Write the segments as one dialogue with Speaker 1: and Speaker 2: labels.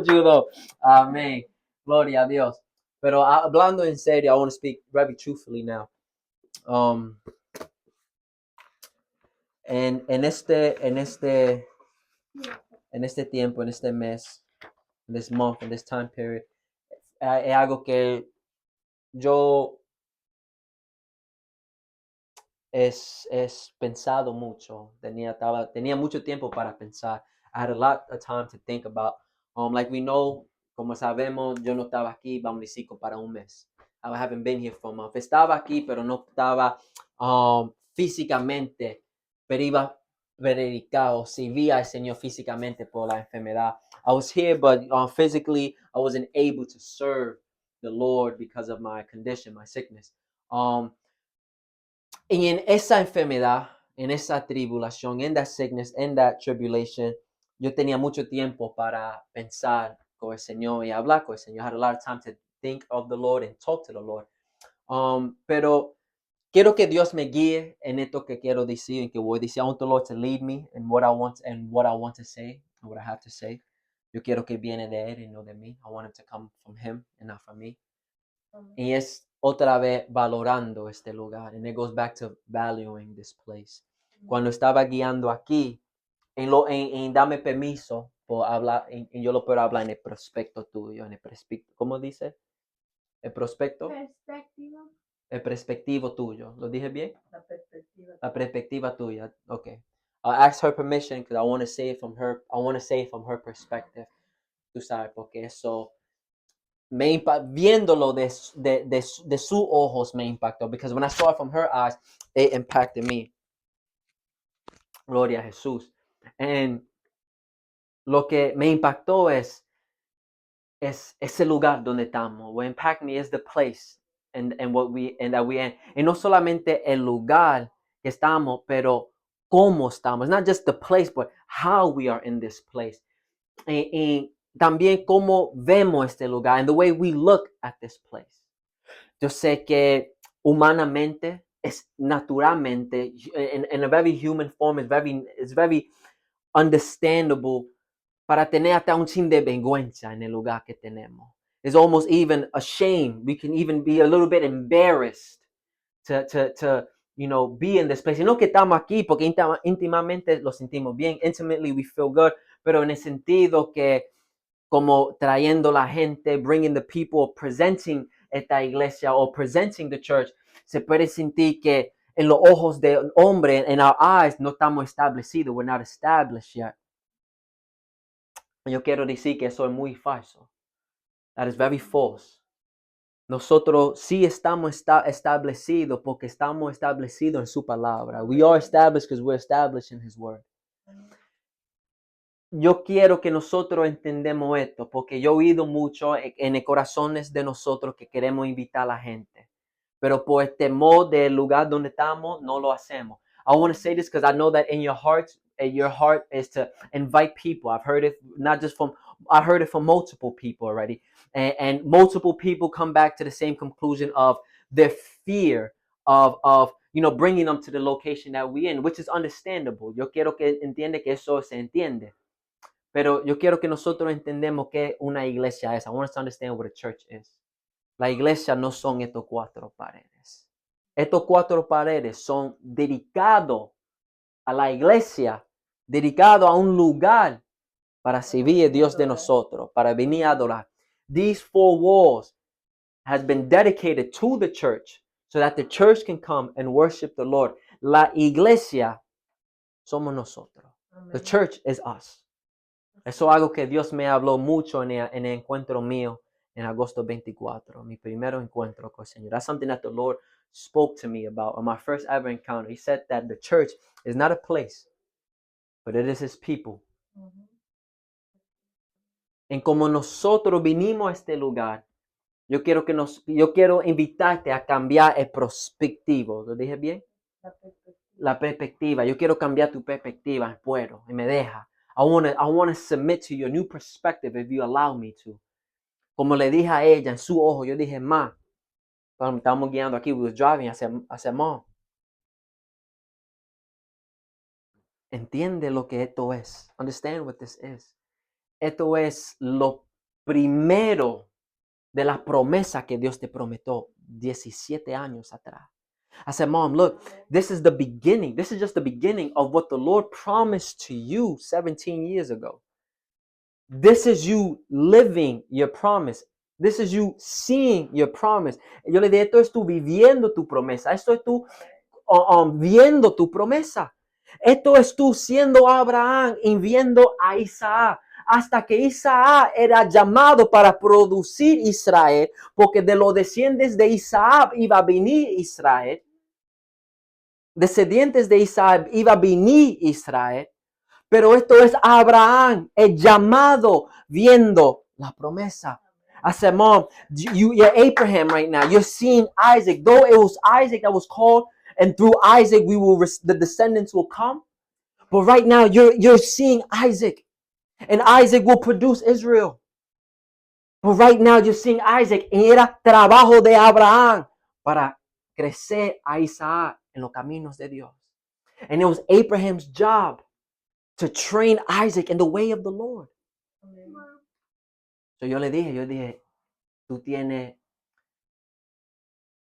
Speaker 1: Judo. Amén. Gloria a Dios. Pero hablando en serio, I want to speak very truthfully now. Um, en este tiempo, en este mes, this month, in this time period, es algo que yo es pensado mucho. Tenía mucho tiempo para pensar. I had a lot of time to think about. Like we know, como sabemos, yo no estaba aquí, vamos a decir, para un mes. I haven't been here for a month. Estaba aquí, pero no estaba físicamente, pero iba predicado, servía al Señor físicamente por la enfermedad. I was here, but physically, I wasn't able to serve the Lord because of my condition, my sickness. Y en esa enfermedad, en esa tribulación, en that sickness, en that tribulation, yo tenía mucho tiempo para pensar con el Señor y hablar con el Señor. I had a lot of time to think of the Lord and talk to the Lord. Pero quiero que Dios me guíe en esto que quiero decir, en que voy a decir. I want the Lord to lead me in what I want to say, and what I have to say. Yo quiero que viene de Él y no de mí. I want it to come from Him and not from me. Y es otra vez valorando este lugar. And it goes back to valuing this place. Cuando estaba guiando aquí, en dame permiso por hablar, yo lo puedo hablar en el prospecto tuyo, en el prospecto, ¿cómo dice? ¿El prospecto?
Speaker 2: Perspectiva.
Speaker 1: El perspectivo tuyo. ¿Lo dije bien?
Speaker 2: La perspectiva.
Speaker 1: La perspectiva tuya. Okay. I'll ask her permission because I want to say it from her. I want to say it from her perspective. Tú sabes, porque eso viéndolo de sus ojos me impactó. Because when I saw it from her eyes, it impacted me. Gloria a Jesús. And lo que me impactó es ese lugar donde estamos. What impacted me is the place and that we in. Y no solamente el lugar que estamos, pero cómo estamos. It's not just the place, but how we are in this place. Y también cómo vemos este lugar and the way we look at this place. Yo sé que humanamente, es naturalmente, in a very human form, it's very understandable para tener hasta un chin de vergüenza en el lugar que tenemos. It's almost even a shame. We can even be a little bit embarrassed to be in this place. Y no que estamos aquí porque íntimamente lo sentimos bien. Intimately we feel good. Pero en el sentido que como trayendo la gente, bringing the people, presenting esta iglesia o presenting the church, se puede sentir que en los ojos del hombre, in our eyes, no estamos establecidos. We're not established yet. Yo quiero decir que eso es muy falso. That is very false. Nosotros sí estamos establecidos porque estamos establecidos en su palabra. We are established because we're established in His word. Yo quiero que nosotros entendamos esto porque yo he oído mucho en el corazones de nosotros que queremos invitar a la gente. Pero por el temor del lugar donde estamos, no lo hacemos. I want to say this because I know that in your heart is to invite people. I've heard it I heard it from multiple people already. And multiple people come back to the same conclusion of their fear of bringing them to the location that we're in, which is understandable. Yo quiero que entiende que eso se entiende. Pero yo quiero que nosotros entendamos que una iglesia es. I want us to understand what a church is. La iglesia no son estos 4 paredes. Estos 4 paredes son dedicados a la iglesia, dedicados a un lugar para servir a Dios de nosotros, para venir a adorar. These 4 walls has been dedicated to the church so that the church can come and worship the Lord. La iglesia somos nosotros. The church is us. Eso es algo que Dios me habló mucho en el encuentro mío en agosto 24, mi primer encuentro con el Señor. That's something that the Lord spoke to me about on my first ever encounter. He said that the church is not a place, but it is His people. En como nosotros vinimos a este lugar, yo quiero invitarte a cambiar el perspectivo. ¿Lo dije bien? La perspectiva. Yo quiero cambiar tu perspectiva. Puedo y me deja. I want to submit to your new perspective if you allow me to. Como le dije a ella en su ojo, yo dije, ma, cuando estábamos guiando aquí, we were driving, hacia mom. Entiende lo que esto es. Understand what this is. esto es lo primero de la promesa que Dios te prometió 17 años atrás. I said, Mom, look, this is the beginning. This is just the beginning of what the Lord promised to you 17 years ago. This is you living your promise. This is you seeing your promise. Yo le dije, esto es tú viviendo tu promesa. Esto es tú viendo tu promesa. Esto es tú siendo Abraham y viendo a Isaac. Hasta que Isaac era llamado para producir Israel, porque de los descendientes de Isaac iba a venir Israel. Descendientes de Isaac iba a venir Israel. Pero esto es Abraham, el llamado, viendo la promesa. I said, Mom, you're Abraham right now. You're seeing Isaac. Though it was Isaac that was called, and through Isaac the descendants will come. But right now you're seeing Isaac. And Isaac will produce Israel. But right now you're seeing Isaac. Y era trabajo de Abraham para crecer a Isaac en los caminos de Dios. And it was Abraham's job to train Isaac in the way of the Lord. So yo le dije, tú tienes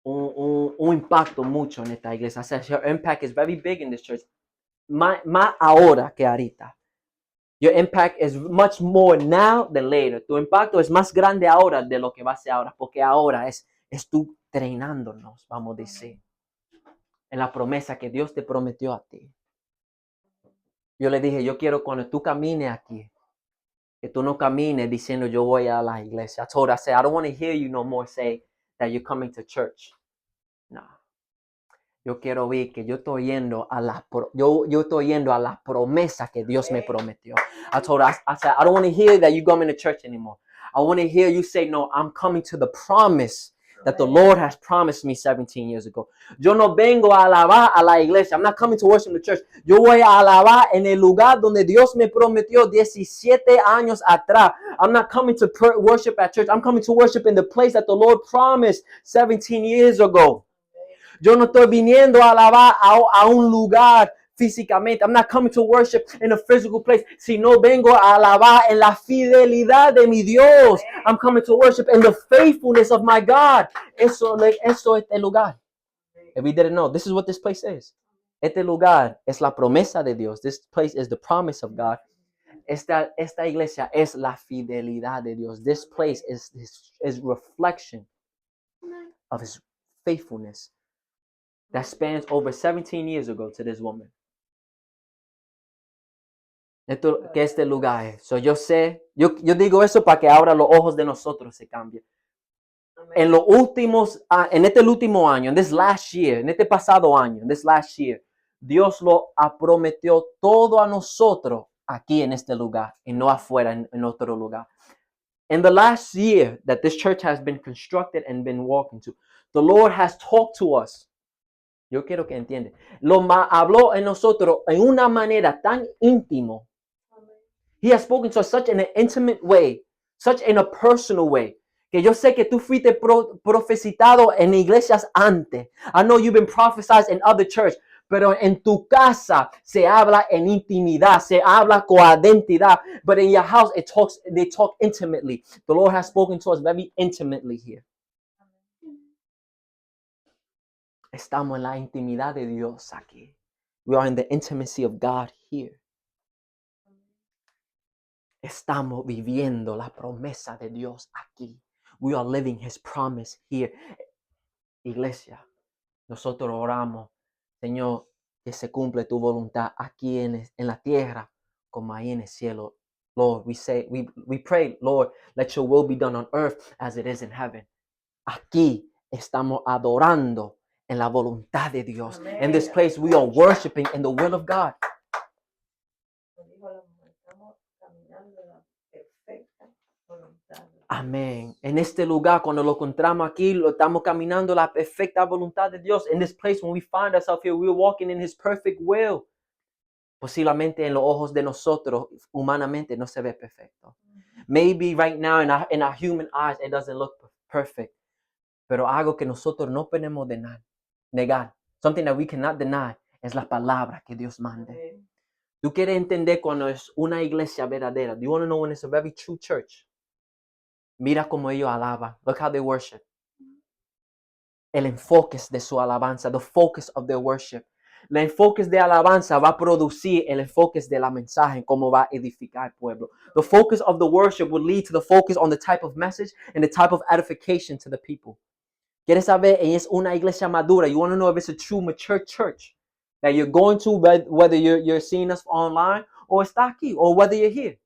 Speaker 1: un impacto mucho en esta iglesia. I said, your impact is very big in this church. Más ahora que ahorita. Your impact is much more now than later. Tu impacto es más grande ahora de lo que va a ser ahora, porque ahora es tú entrenándonos, vamos a decir, en la promesa que Dios te prometió a ti. Yo le dije, yo quiero cuando tú camines aquí, que tú no camines diciendo yo voy a la iglesia. I said, I don't want to hear you no more say that you're coming to church. No. Yo quiero ver que yo estoy yendo a la promesa que Dios me prometió. I said, I don't want to hear that you're coming to church anymore. I want to hear you say, no, I'm coming to the promise that the Lord has promised me 17 years ago. Yo no vengo a alabar a la iglesia. I'm not coming to worship the church. Yo voy a alabar en el lugar donde Dios me prometió 17 años atrás. I'm not coming to worship at church. I'm coming to worship in the place that the Lord promised 17 years ago. Yo no estoy viniendo a alabar a un lugar físicamente. I'm not coming to worship in a physical place. Sino vengo a alabar en la fidelidad de mi Dios. I'm coming to worship in the faithfulness of my God. Eso es este lugar. If we didn't know, this is what this place is. Este lugar es la promesa de Dios. This place is the promise of God. Esta iglesia es la fidelidad de Dios. This place is reflection of His faithfulness that spans over 17 years ago to this woman. Esto, que este lugar es. So yo sé, yo digo eso para que ahora los ojos de nosotros se cambien. En los últimos, en este último año, en this last year, en este pasado año, en this last year, Dios lo prometió todo a nosotros aquí en este lugar y no afuera en otro lugar. In the last year that this church has been constructed and been walking to, the Lord has talked to us. Yo quiero que entiendan. Habló en nosotros en una manera tan íntimo. He has spoken to us such in an intimate way, such in a personal way. Que yo sé que tú fuiste profetizado en iglesias antes. I know you've been prophesied in other church, pero en tu casa se habla en intimidad, se habla con identidad. But in your house, they talk intimately. The Lord has spoken to us very intimately here. Estamos en la intimidad de Dios aquí. We are in the intimacy of God here. Estamos viviendo la promesa de Dios aquí. We are living His promise here. Iglesia, nosotros oramos, Señor, que se cumple tu voluntad aquí en la tierra como ahí en el cielo. Lord, we pray, Lord, let your will be done on earth as it is in heaven. Aquí estamos adorando en la voluntad de Dios. Amen. In this place, we are worshiping in the will of God. Amén. En este lugar, cuando lo encontramos aquí, lo estamos caminando la perfecta voluntad de Dios. In this place, when we find ourselves here, we're walking in His perfect will. Posiblemente en los ojos de nosotros, humanamente, no se ve perfecto. Maybe right now, in our human eyes, it doesn't look perfect. Pero algo que nosotros no podemos negar. Something that we cannot deny es la palabra que Dios manda. Tú quieres entender cuando es una iglesia verdadera. Do you want to know when it's a very true church? Mira cómo ellos alaban. Look how they worship. El enfoque de su alabanza. The focus of their worship. El enfoque de alabanza va a producir el enfoque de la mensaje, cómo va a edificar el pueblo. The focus of the worship will lead to the focus on the type of message and the type of edification to the people. ¿Quieres saber? Y es una iglesia madura. You want to know if it's a true, mature church that you're going to, whether you're seeing us online or está aquí, or whether you're here.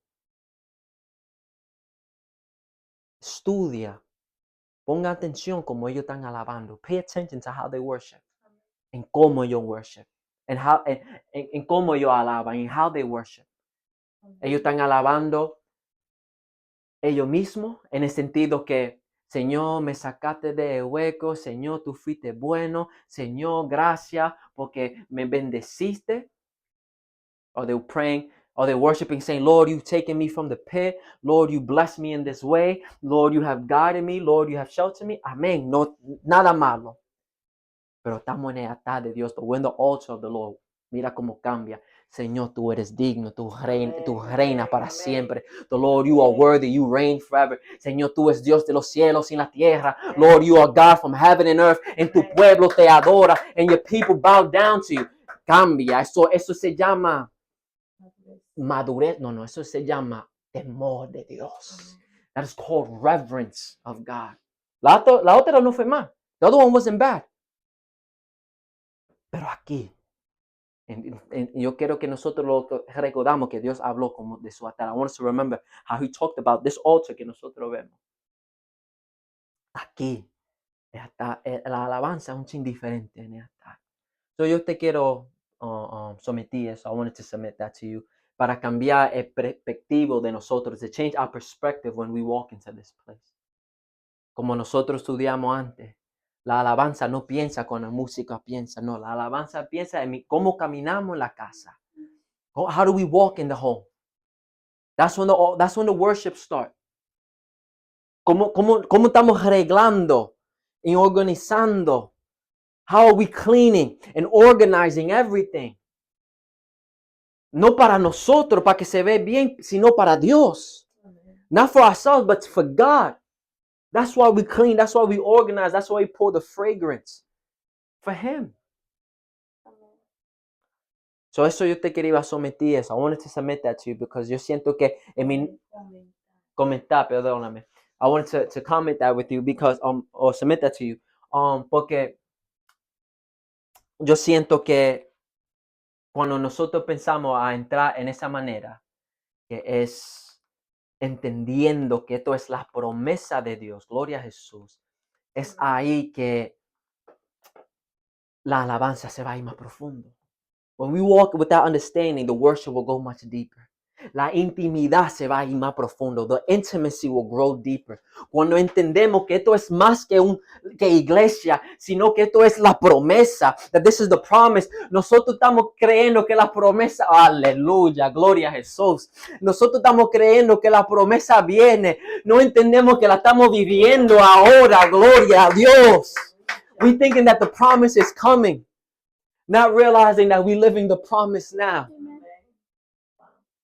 Speaker 1: Estudia. Ponga atención como ellos están alabando. Pay attention to how they worship. En cómo ellos worship. En cómo ellos alaban. En how they worship. Ellos están alabando ellos mismos en el sentido que, Señor, me sacaste de hueco. Señor, tú fuiste bueno. Señor, gracias porque me bendeciste. Or they're praying, or they're worshiping, saying, Lord, you've taken me from the pit. Lord, you blessed me in this way. Lord, you have guided me. Lord, you have sheltered me. Amén. No, nada malo. Pero estamos en el altar de Dios. But we're in the altar of the Lord. Mira cómo cambia. Señor, tú eres digno. Tú reinas para siempre. The Lord, you are worthy. You reign forever. Señor, tú eres Dios de los cielos y la tierra. Lord, you are God from heaven and earth. En tu pueblo te adora. And your people bow down to you. Cambia. Eso se llama madurez. No, eso se llama temor de Dios. That is called reverence of God. La otra no fue mal. The other one wasn't bad. Pero aquí, yo quiero que nosotros lo recordamos que Dios habló como de su altar. I want us to remember how he talked about this altar que nosotros vemos. Aquí, la alabanza es un chin diferente en el altar. So yo te quiero someter eso. I wanted to submit that to you. Para cambiar el perspectivo de nosotros. To change our perspective when we walk into this place. Como nosotros estudiamos antes. La alabanza no piensa con la música piensa. No, la alabanza piensa en cómo caminamos en la casa. How do we walk in the home? That's when the worship starts. ¿Cómo estamos arreglando y organizando? How are we cleaning and organizing everything? No para nosotros, para que se vea bien, sino para Dios. Not for ourselves, but for God. That's why we clean. That's why we organize. That's why we pour the fragrance. For Him. So eso yo te quería someter eso. I wanted to submit that to you because yo siento que comentar, perdóname. I wanted to comment that with you because or submit that to you. Porque yo siento que cuando nosotros pensamos a entrar en esa manera, que es entendiendo que esto es la promesa de Dios, gloria a Jesús, es ahí que la alabanza se va a ir más profundo. When we walk with that understanding, the worship will go much deeper. La intimidad se va a ir más profundo. The intimacy will grow deeper. Cuando entendemos que esto es más que iglesia, sino que esto es la promesa. That this is the promise. Nosotros estamos creyendo que la promesa, aleluya, gloria a Jesús. Nosotros estamos creyendo que la promesa viene. No entendemos que la estamos viviendo ahora, gloria a Dios. We thinking that the promise is coming. Not realizing that we're living the promise now.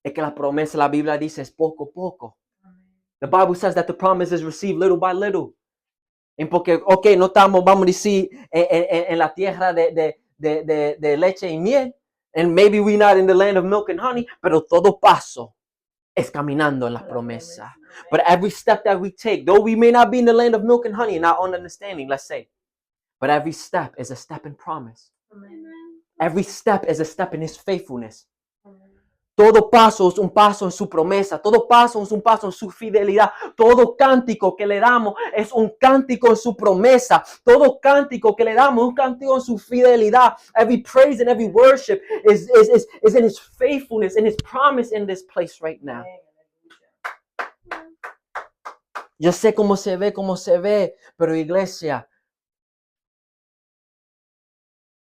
Speaker 1: Es que la promesa, la Biblia dice, es poco a poco. The Bible says that the promise is received little by little. Y porque, no estamos, vamos a decir, en la tierra de leche y miel. And maybe we're not in the land of milk and honey. Pero todo paso es caminando en la promesa. But every step that we take, though we may not be in the land of milk and honey, not on understanding, let's say. But every step is a step in promise. Every step is a step in His faithfulness. Todo paso es un paso en su promesa. Todo paso es un paso en su fidelidad. Todo cántico que le damos es un cántico en su promesa. Todo cántico que le damos es un cántico en su fidelidad. Every praise and every worship is in His faithfulness, in His promise in this place right now. Yo sé cómo se ve, pero iglesia,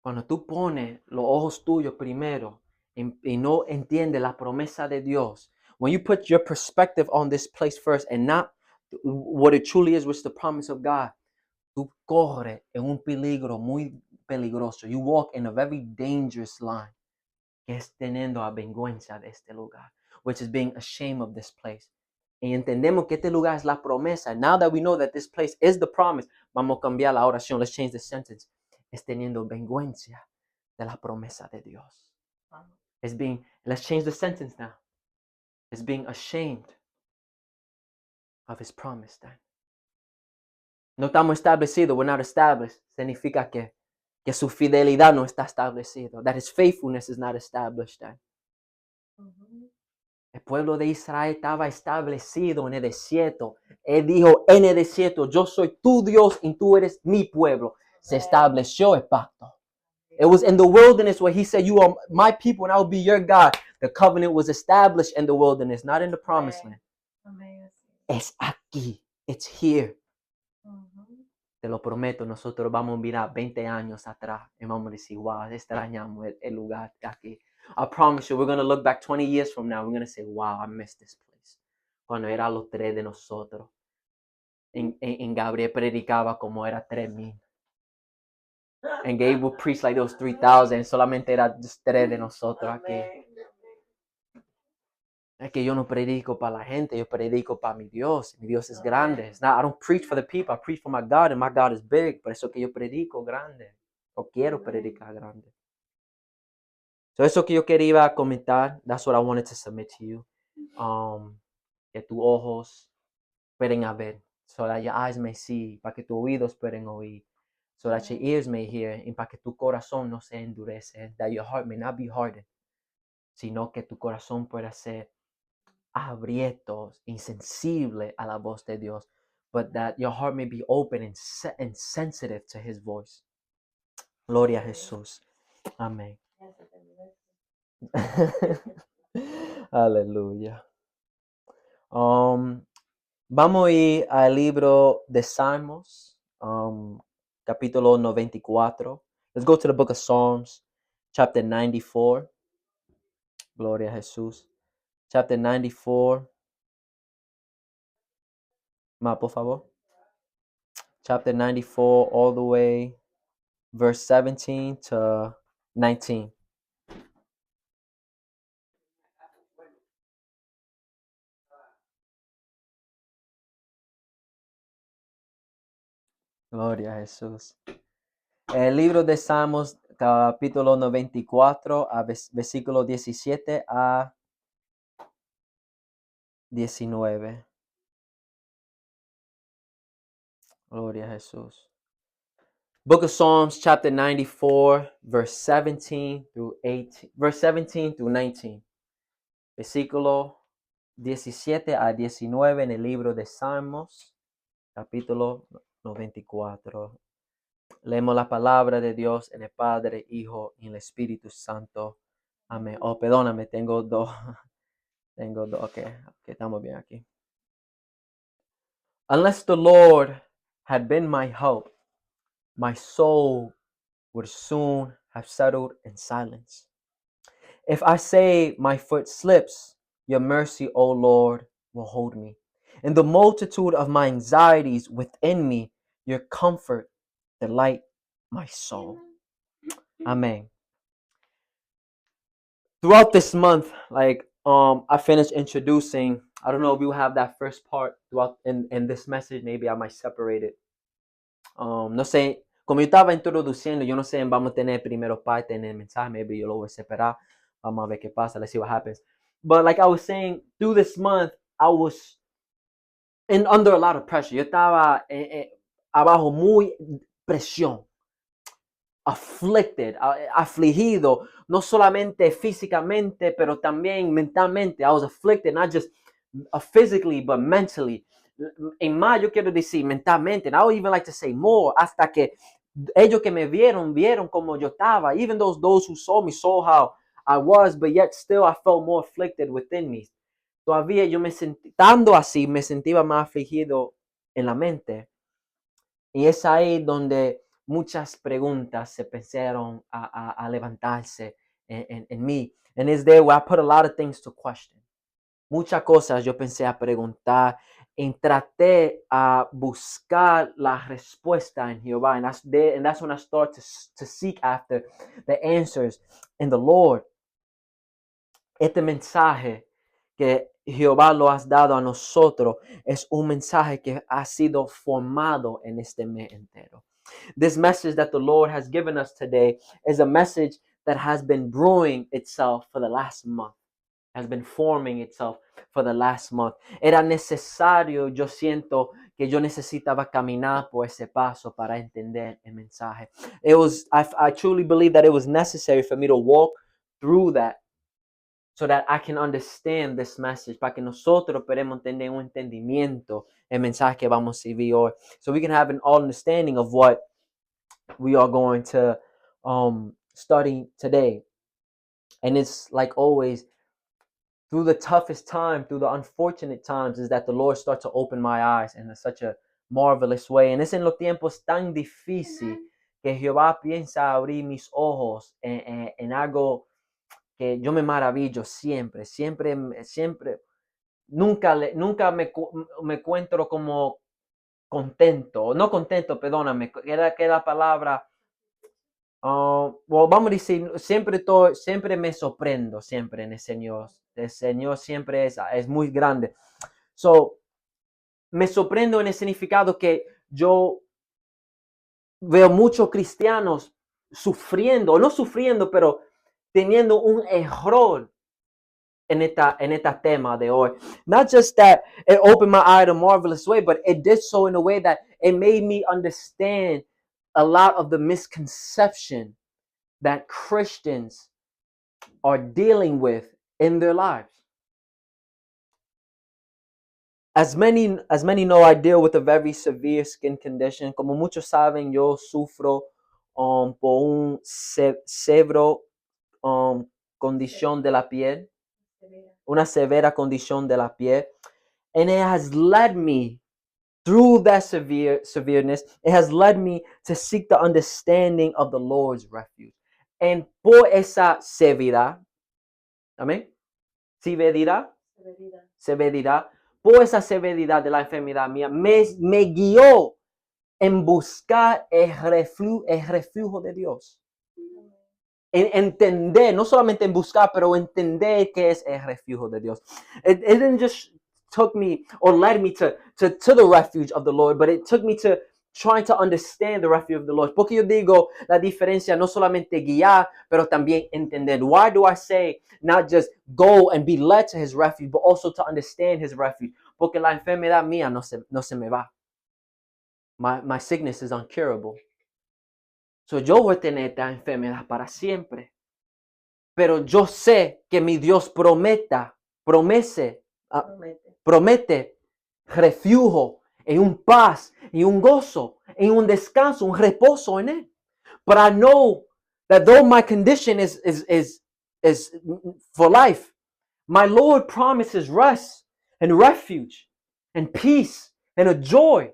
Speaker 1: cuando tú pones los ojos tuyos primero y no entiendes la promesa de Dios, when you put your perspective on this place first and not what it truly is, which is the promise of God, tú corres en un peligro muy peligroso. You walk in a very dangerous line. que es teniendo a vergüenza de este lugar, which is being ashamed of this place. Y entendemos que este lugar es la promesa. Now that we know that this place is the promise, vamos a cambiar la oración. Let's change the sentence. Es teniendo vergüenza de la promesa de Dios. Let's change the sentence now. It's being ashamed of his promise then. No estamos establecidos, we're not established. Significa que su fidelidad no está establecido. That his faithfulness is not established then. El pueblo de Israel estaba establecido en el desierto. Él dijo en el desierto, yo soy tu Dios y tú eres mi pueblo. Se estableció el pacto. It was in the wilderness where he said, you are my people and I will be your God. The covenant was established in the wilderness, not in the promised land. Es aquí. It's here. Te lo prometo, nosotros vamos a mirar 20 años atrás y vamos a decir, wow, extrañamos el lugar de aquí. I promise you, we're going to look back 20 years from now. We're going to say, wow, I miss this place. Cuando era los 3 de nosotros. En Gabriel predicaba como era 3,000. And Gabe would preach like those 3,000. Solamente era just 3 de nosotros aquí. Es que yo no predico para la gente, yo predico para mi Dios. Mi Dios es grande. It's not, I don't preach for the people, I preach for my God, and my God is big. Por eso que yo predico grande. O quiero predicar grande. So eso que yo quería comentar, that's what I wanted to submit to you. Que tus ojos pueden ver, so that your eyes may see, para que tus oídos pueden oír, so that your ears may hear, y para que tu corazón no se endurece, that your heart may not be hardened, sino que tu corazón pueda ser abierto, insensible a la voz de Dios, but that your heart may be open and sensitive to his voice. Gloria a Jesús. Amén. Aleluya. Vamos a ir al libro de Salmos, capítulo 94. Let's go to the book of Psalms, chapter 94. Gloria a Jesús. Chapter 94. Ma, por favor. Chapter 94, all the way, verse 17 to 19. Gloria a Jesús. El libro de Salmos, capítulo 94, versículo 17 a 19. Gloria a Jesús. Book of Psalms, chapter 94, verse 17 through 18, verse 17 through 19. Versículo 17 a 19 en el libro de Salmos, capítulo 94. Leemos la palabra de Dios en el Padre, Hijo y el Espíritu Santo. Amén. Oh, perdóname, tengo dos. Ok, estamos bien aquí. Unless the Lord had been my help, my soul would soon have settled in silence. If I say my foot slips, your mercy, O Lord, will hold me. In the multitude of my anxieties within me, your comfort delight my soul. Amen. Throughout this month, I finished introducing, I don't know if you have that first part throughout in this message, maybe I might separate it. No sé, como yo estaba introduciendo, yo no sé, vamos a tener primero parte en el mensaje, maybe yo lo voy a separar. Vamos a ver qué pasa, let's see what happens. But like I was saying, through this month, I was under a lot of pressure. Yo estaba abajo muy presión. Afflicted, afligido, no solamente físicamente, pero también mentalmente. I was afflicted, not just physically, but mentally. En más, yo quiero decir mentalmente, and I would even like to say more, hasta que ellos que me vieron como yo estaba, even those who saw me saw how I was, but yet still I felt more afflicted within me. Todavía yo estando así, me sentía más afligido en la mente. Y es ahí donde muchas preguntas se empezaron a levantarse en mí. And it's there where I put a lot of things to question. Muchas cosas yo pensé a preguntar y traté a buscar la respuesta en Jehová. And that's when I start to seek after the answers in the Lord. este mensaje que Jehová lo has dado a nosotros es un mensaje que ha sido formado en este mes entero. This message that the Lord has given us today is a message that has been brewing itself for the last month, has been forming itself for the last month. Era necesario, yo siento que yo necesitaba caminar por ese paso para entender el mensaje. I truly believe that it was necessary for me to walk through that so that I can understand this message, para que nosotros podamos tener un entendimiento el mensaje que vamos a vivir hoy. So we can have an understanding of what we are going to study today. And it's like always, through the toughest time, through the unfortunate times, is that the Lord starts to open my eyes in such a marvelous way. And es en los tiempos tan difíciles que Jehová piensa abrir mis ojos en algo que yo me maravillo siempre, nunca me encuentro como contento, no contento, perdóname, que la palabra, vamos a decir, siempre me sorprendo, siempre en el Señor siempre es muy grande. So, me sorprendo en el significado que yo veo muchos cristianos sufriendo, no sufriendo, pero teniendo un error en esta tema de hoy. Not just that it opened my eye in a marvelous way, but it did so in a way that it made me understand a lot of the misconception that Christians are dealing with in their lives. As many know, I deal with a very severe skin condition. Como muchos saben, yo sufro por un severo condición de la piel. Una severa condición de la piel. And it has led me through that severeness, it has led me to seek the understanding of the Lord's refuge. And por esa severidad, amén, severidad, por esa severidad de la enfermedad mía, me guió en buscar el refugio de Dios. En entender, no solamente en buscar, pero entender qué es el refugio de Dios. It didn't just took me or led me to the refuge of the Lord, but it took me to trying to understand the refuge of the Lord. Porque yo digo la diferencia, no solamente guiar, pero también entender. Why do I say not just go and be led to his refuge, but also to understand his refuge? Porque la enfermedad mía no se me va. My sickness is uncurable. So yo voy a tener esta enfermedad para siempre. Pero yo sé que mi Dios promete refugio, en un paz, en un gozo, en un descanso, un reposo en él. But I know that though my condition is for life, my Lord promises rest and refuge and peace and a joy.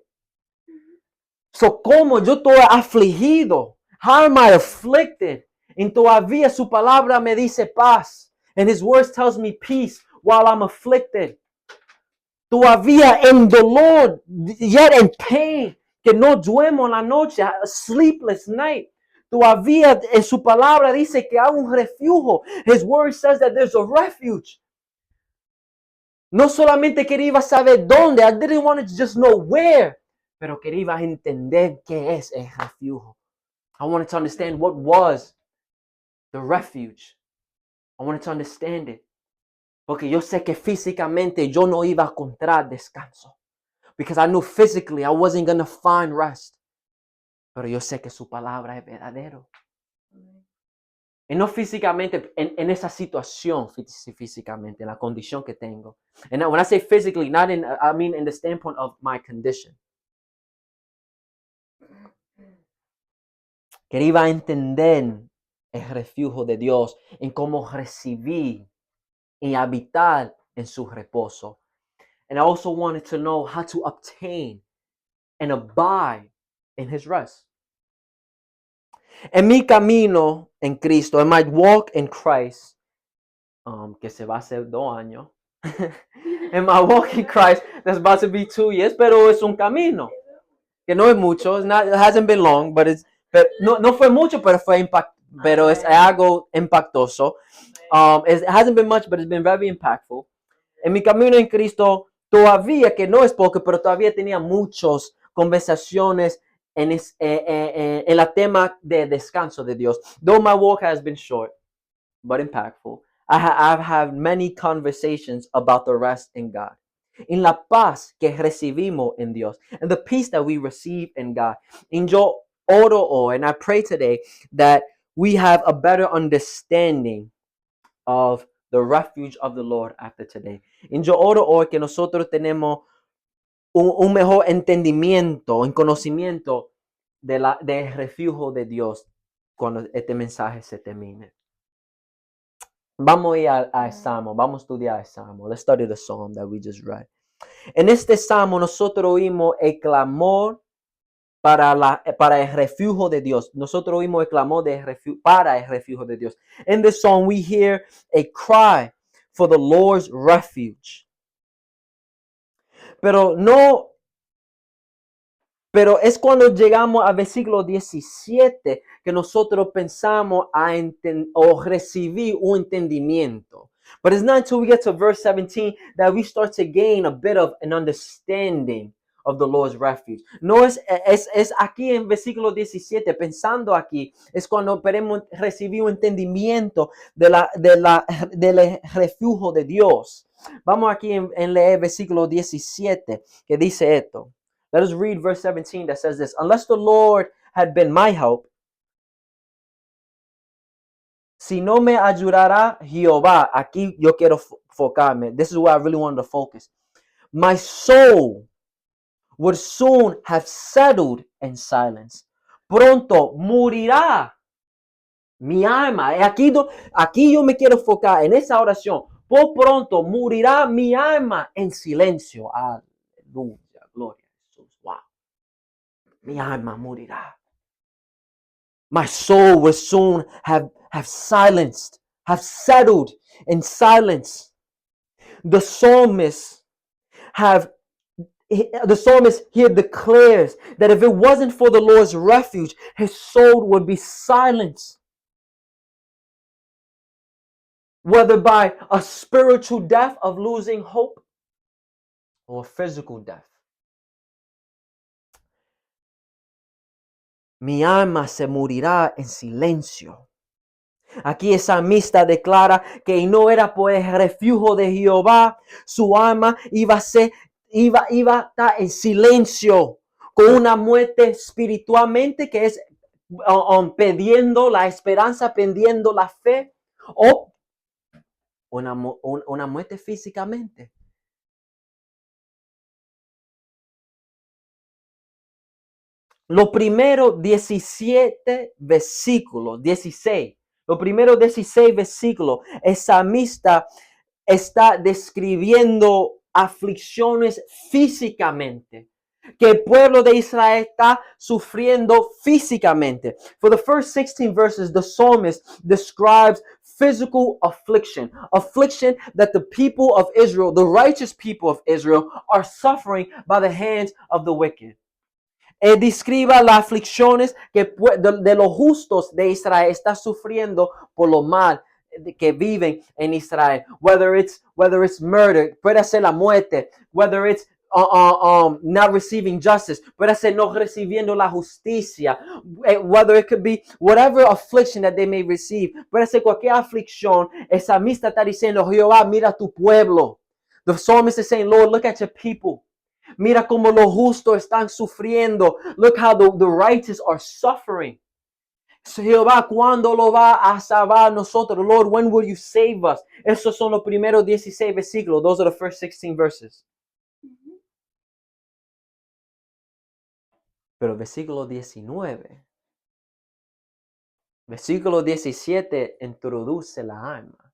Speaker 1: So como yo estoy afligido, how am I afflicted? And todavía su palabra me dice paz. And his words tells me peace while I'm afflicted. Todavía en dolor, yet in pain, que no duermo en la noche, a sleepless night. Todavía en su palabra dice que hay un refugio. His word says that there's a refuge. No solamente quería saber dónde, I didn't want to just know where, pero quería entender qué es el refugio. I wanted to understand what was the refuge. I wanted to understand it. Porque yo sé que físicamente yo no iba a encontrar descanso. Because I knew physically I wasn't going to find rest. Pero yo sé que su palabra es verdadero. Y no físicamente, en esa situación físicamente, en la condición que tengo. And when I say physically, I mean in the standpoint of my condition. Quería entender el refugio de Dios, en cómo recibir y habitar en su reposo. And I also wanted to know how to obtain and abide in his rest. En mi camino en Cristo, in my walk in Christ, que se va a hacer 2 años. In my walk in Christ, that's about to be 2 years, pero es un camino. Que no es mucho, it hasn't been long, but no fue mucho, pero fue pero es algo impactoso. It hasn't been much, but it's been very impactful. En mi camino en Cristo, todavía, que no es poco, pero todavía tenía muchas conversaciones en la tema de descanso de Dios. Though my walk has been short, but impactful, I've had many conversations about the rest in God. En la paz que recibimos en Dios, and the peace that we receive in God. And yo oro hoy, and I pray today that we have a better understanding of the refuge of the Lord after today. Y yo oro hoy que nosotros tenemos un mejor entendimiento, un conocimiento del refugio de Dios cuando este mensaje se termine. Vamos a ir al Salmo, vamos a estudiar el Salmo. Let's study the Psalm that we just read. En este Salmo nosotros oímos el clamor para el refugio de Dios. Nosotros oímos el clamor para el refugio de Dios. In this song we hear a cry for the Lord's refuge. Pero es cuando llegamos al versículo 17 que nosotros pensamos o recibir un entendimiento. But it's not until we get to verse 17 that we start to gain a bit of an understanding of the Lord's refuge. No es aquí en versículo 17, pensando aquí, es cuando podemos recibir un entendimiento del refugio de Dios. Vamos aquí en leer versículo 17 que dice esto. Let us read verse 17 that says this. Unless the Lord had been my help, si no me ayudará Jehová, aquí yo quiero enfocarme. This is where I really wanted to focus. My soul would soon have settled in silence. Pronto morirá mi alma. Aquí yo me quiero enfocar en esa oración. Por pronto morirá mi alma en silencio. Aleluya, gloria a Jesús. Wow. Mi alma morirá. My soul will soon have settled in silence. The psalmist here declares that if it wasn't for the Lord's refuge, his soul would be silenced. Whether by a spiritual death of losing hope or a physical death. Mi alma se morirá en silencio. Aquí esa salmista declara que no era por el refugio de Jehová, su alma iba a estar en silencio, con una muerte espiritualmente que es perdiendo la esperanza, perdiendo la fe, o una muerte físicamente. Los primeros 17 versículos, 16, los primeros 16 versículos, el salmista está describiendo aflicciones físicamente, que el pueblo de Israel está sufriendo físicamente. For the first 16 verses, the psalmist describes physical affliction that the people of Israel, the righteous people of Israel, are suffering by the hands of the wicked. Describa las aflicciones de los justos de Israel está sufriendo por lo mal que viven en Israel. Whether it's murder, puede ser la muerte. Whether it's not receiving justice, puede ser no recibiendo la justicia. Whether it could be whatever affliction that they may receive, puede ser cualquier aflicción. El salmista está diciendo, Jehová, mira tu pueblo. The psalmist is saying, Lord, look at your people. Mira cómo los justos están sufriendo. Look how the righteous are suffering. So, Jehová, ¿cuándo lo va a salvar nosotros? Lord, when will you save us? Esos son los primeros 16 versículos. Those are the first 16 verses. Pero versículo 19. Versículo 17 introduce la alma.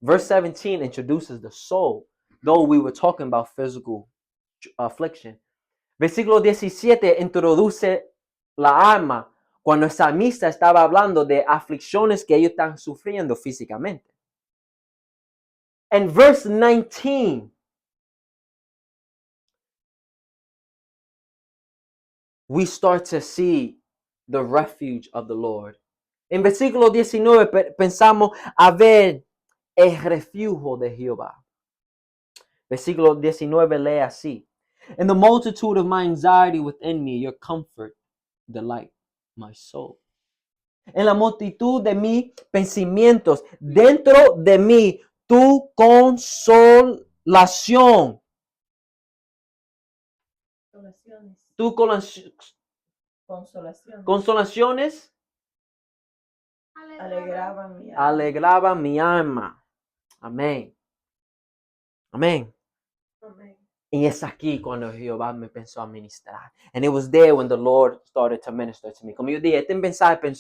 Speaker 1: Verse 17 introduces the soul. Though we were talking about physical affliction. Versículo 17 introduce la alma cuando el salmista estaba hablando de aflicciones que ellos están sufriendo físicamente. En verse 19, we start to see the refuge of the Lord En versículo 19 pensamos a ver el refugio de Jehová. Versículo 19 lee así. In the multitude of my anxiety within me, your comfort delight my soul. En la multitud de mis pensamientos, dentro de mí, tu consolación. Tu consolaciones alegraban mi alma. Amén. Amén. Y es aquí cuando Jehová me pensó a ministrar. And it was there when the Lord started to minister to me. Como yo dije, este mensaje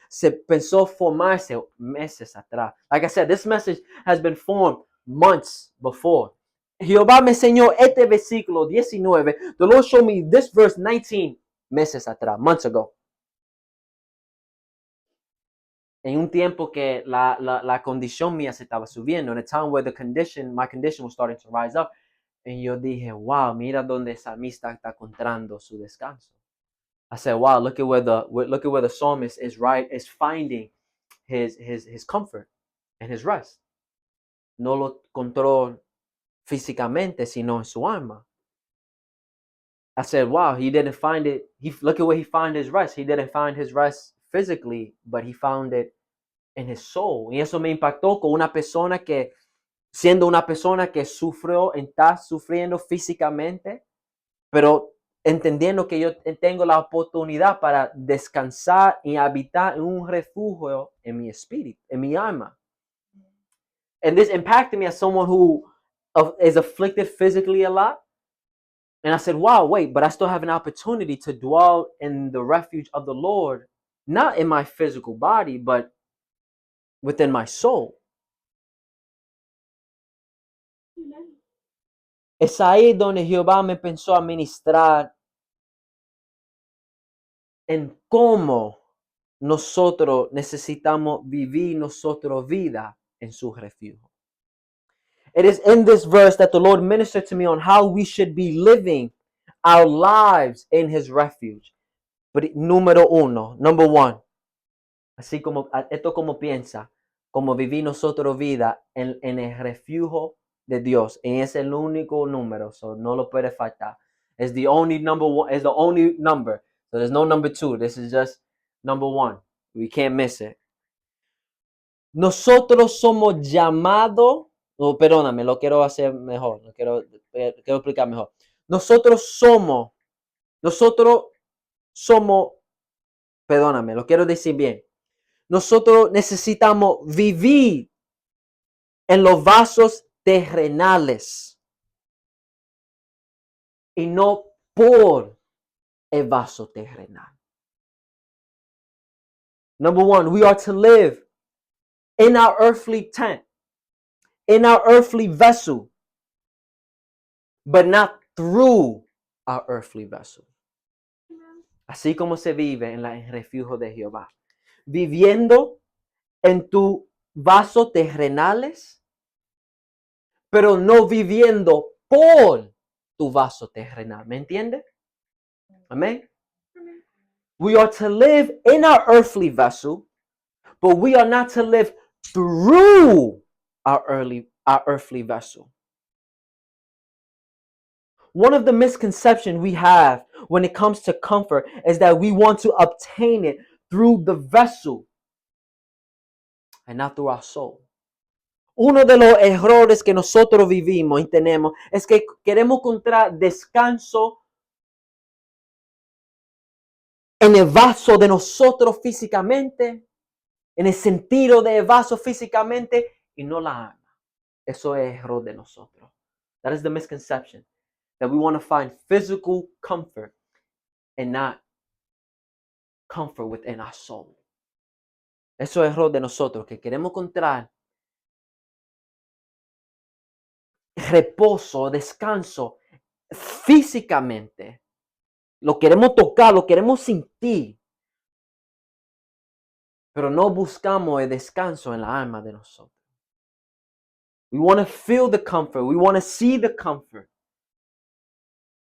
Speaker 1: se pensó formarse meses atrás. Like I said, this message has been formed months before. Jehová me enseñó este versículo 19. The Lord showed me this verse 19 meses atrás, months ago. En un tiempo que la condición mía se estaba subiendo. In a time where my condition was starting to rise up. Y yo dije, wow, mira donde el salmista está encontrando su descanso. I said, wow, look at where the psalmist is finding his comfort and his rest. No lo encontró físicamente, sino en su alma. I said, wow, he didn't find it. Look at where he found his rest. He didn't find his rest physically, but he found it in his soul. Y eso me impactó con una persona que, siendo una persona que está sufriendo físicamente, pero entendiendo que yo tengo la oportunidad para descansar y habitar en un refugio en mi espíritu, en mi alma. And this impacted me as someone who is afflicted physically a lot. And I said, wow, wait, but I still have an opportunity to dwell in the refuge of the Lord, not in my physical body, but within my soul. Es ahí donde Jehová me pensó a ministrar en cómo nosotros necesitamos vivir nosotros vida en su refugio. It is in this verse that the Lord ministered to me on how we should be living our lives in his refuge. But number one, así como esto como piensa, como vivir nosotros vida en el refugio de Dios. Y es el único número, so no lo puede faltar. It's the only number one, it's the only number. So there's no number two. This is just number one. We can't miss it. Nosotros somos llamados, perdóname, lo quiero hacer mejor, quiero explicar mejor. Nosotros somos, perdóname, lo quiero decir bien. Nosotros necesitamos vivir en los vasos terrenales y no por el vaso terrenal. Number one, we are to live in our earthly tent, in our earthly vessel, but not through our earthly vessel. Así como se vive en el refugio de Jehová. Viviendo en tus vasos terrenales, pero no viviendo por tu vaso terrenal. ¿Me entiende? Amén. We are to live in our earthly vessel, but we are not to live through our earthly vessel. One of the misconceptions we have when it comes to comfort is that we want to obtain it through the vessel and not through our soul. Uno de los errores que nosotros vivimos y tenemos es que queremos encontrar descanso en el vaso de nosotros físicamente, en el sentido de vaso físicamente y no la alma. Eso es error de nosotros. That is the misconception. That we want to find physical comfort and not comfort within our soul. Eso es error de nosotros, que queremos encontrar reposo, descanso físicamente. Lo queremos tocar, lo queremos sentir. Pero no buscamos el descanso en la alma de nosotros. We want to feel the comfort. We want to see the comfort.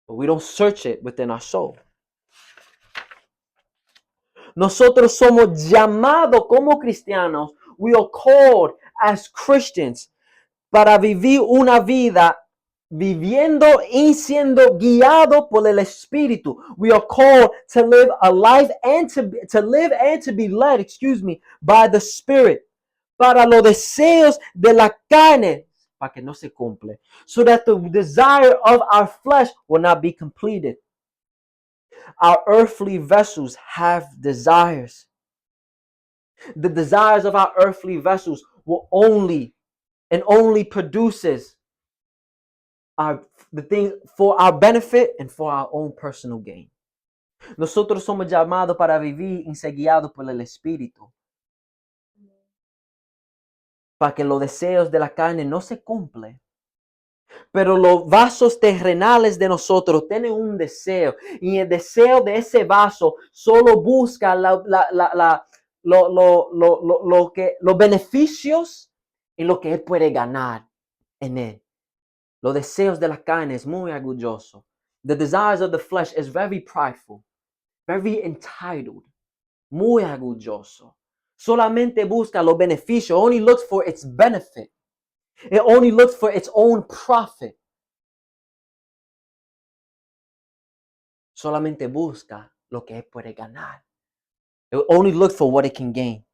Speaker 1: But we don't search it within our soul. Nosotros somos llamados como cristianos. We are called as Christians para vivir una vida viviendo y siendo guiado por el Espíritu. We are called to live a life and to live and to be led, by the Spirit. Para los deseos de la carne, para que no se cumple, so that the desire of our flesh will not be completed. Our earthly vessels have desires. The desires of our earthly vessels will only produces the things for our benefit and for our own personal gain. Nosotros somos llamados para vivir y ser guiados por el Espíritu, para que los deseos de la carne no se cumplen. Pero los vasos terrenales de nosotros tienen un deseo, y el deseo de ese vaso solo busca los beneficios y lo que él puede ganar en él. Los deseos de la carne es muy orgulloso. The desires of the flesh is very prideful, very entitled, muy orgulloso. Solamente busca los beneficios, only looks for its benefit. It only looks for its own profit. Solamente busca lo que puede ganar. It only looks for what it can gain.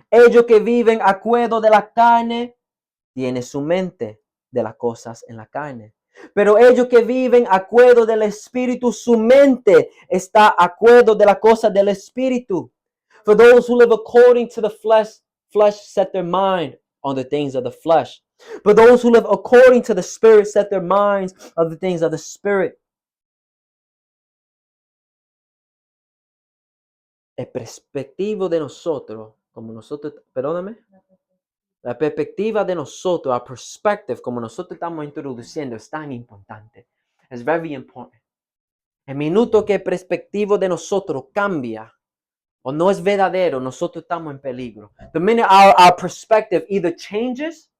Speaker 1: Ellos que viven acuerdo de la carne tienen su mente de las cosas en la carne. Pero ellos que viven acuerdo del Espíritu, su mente está acuerdo de la cosa del Espíritu. For those who live according to the flesh set their mind on the things of the flesh. But those who live according to the Spirit set their minds on the things of the Spirit. El perspectivo de nosotros, la perspectiva de nosotros, our perspective, como nosotros estamos introduciendo, es tan importante. Es very important. El minuto que el perspectivo de nosotros cambia o no es verdadero, nosotros estamos en peligro. The minute our perspective either changes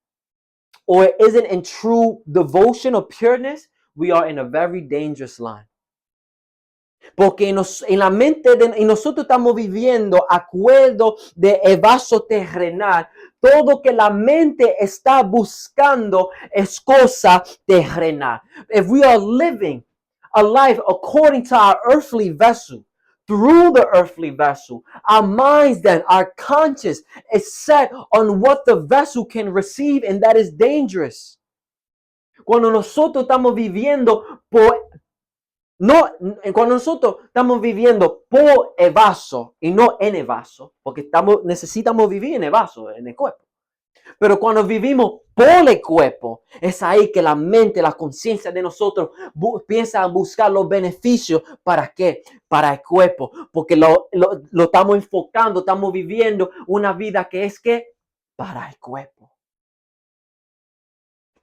Speaker 1: or it isn't in true devotion or pureness, we are in a very dangerous line. Porque en la mente y nosotros estamos viviendo acuerdo de el vaso terrenal. Todo que la mente está buscando es cosa terrenal. If we are living a life according to our earthly vessel, through the earthly vessel, our minds then, our conscience is set on what the vessel can receive, and that is dangerous. Cuando nosotros estamos viviendo cuando nosotros estamos viviendo por el vaso y no en el vaso, porque necesitamos vivir en el vaso, en el cuerpo. Pero cuando vivimos por el cuerpo, es ahí que la mente, la conciencia de nosotros piensa a buscar los beneficios. ¿Para qué? Para el cuerpo. Porque lo estamos enfocando, estamos viviendo una vida que es para el cuerpo.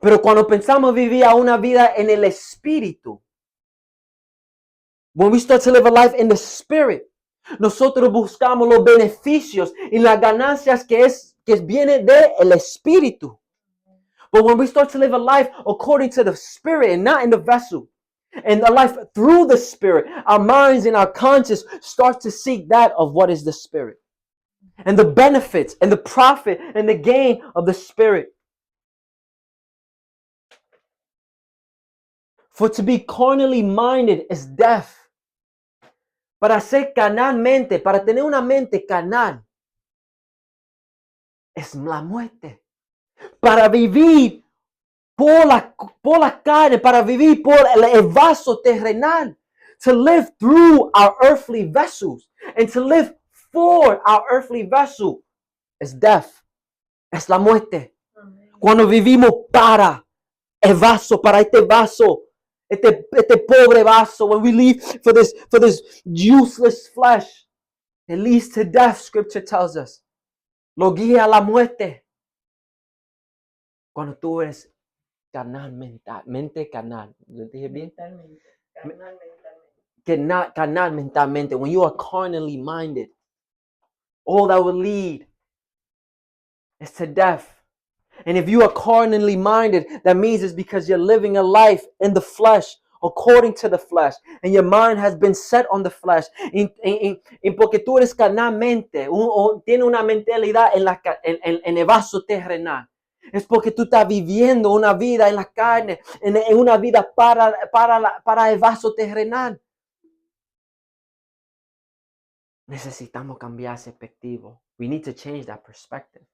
Speaker 1: Pero cuando pensamos vivir una vida en el espíritu, when we start to live a life in the Spirit, nosotros buscamos los beneficios y las ganancias que viene del Espíritu. But when we start to live a life according to the Spirit and not in the vessel, and a life through the Spirit, our minds and our conscience start to seek that of what is the Spirit. And the benefits and the profit and the gain of the Spirit. For to be carnally minded is death. Para ser carnalmente, para tener una mente carnal, es la muerte. Para vivir por la carne, para vivir por el vaso terrenal, to live through our earthly vessels and to live for our earthly vessel is death. Es la muerte. Amen. Cuando vivimos para el vaso, para este vaso, este pobre vaso, when we live for this useless flesh, it leads to death, scripture tells us. Lo guía a la muerte. Cuando tú eres carnal mental, mente carnal. ¿Lo dije bien? Carnal mentalmente. When you are carnally minded, all that will lead is to death. And if you are carnally minded, that means it's because you're living a life in the flesh according to the flesh. And your mind has been set on the flesh. Y porque tú eres carnalmente, o tienes una mentalidad en el vaso terrenal. Es porque tú estás viviendo una vida en la carne, en una vida para el vaso terrenal. Necesitamos cambiar ese perspectivo. We need to change that perspective.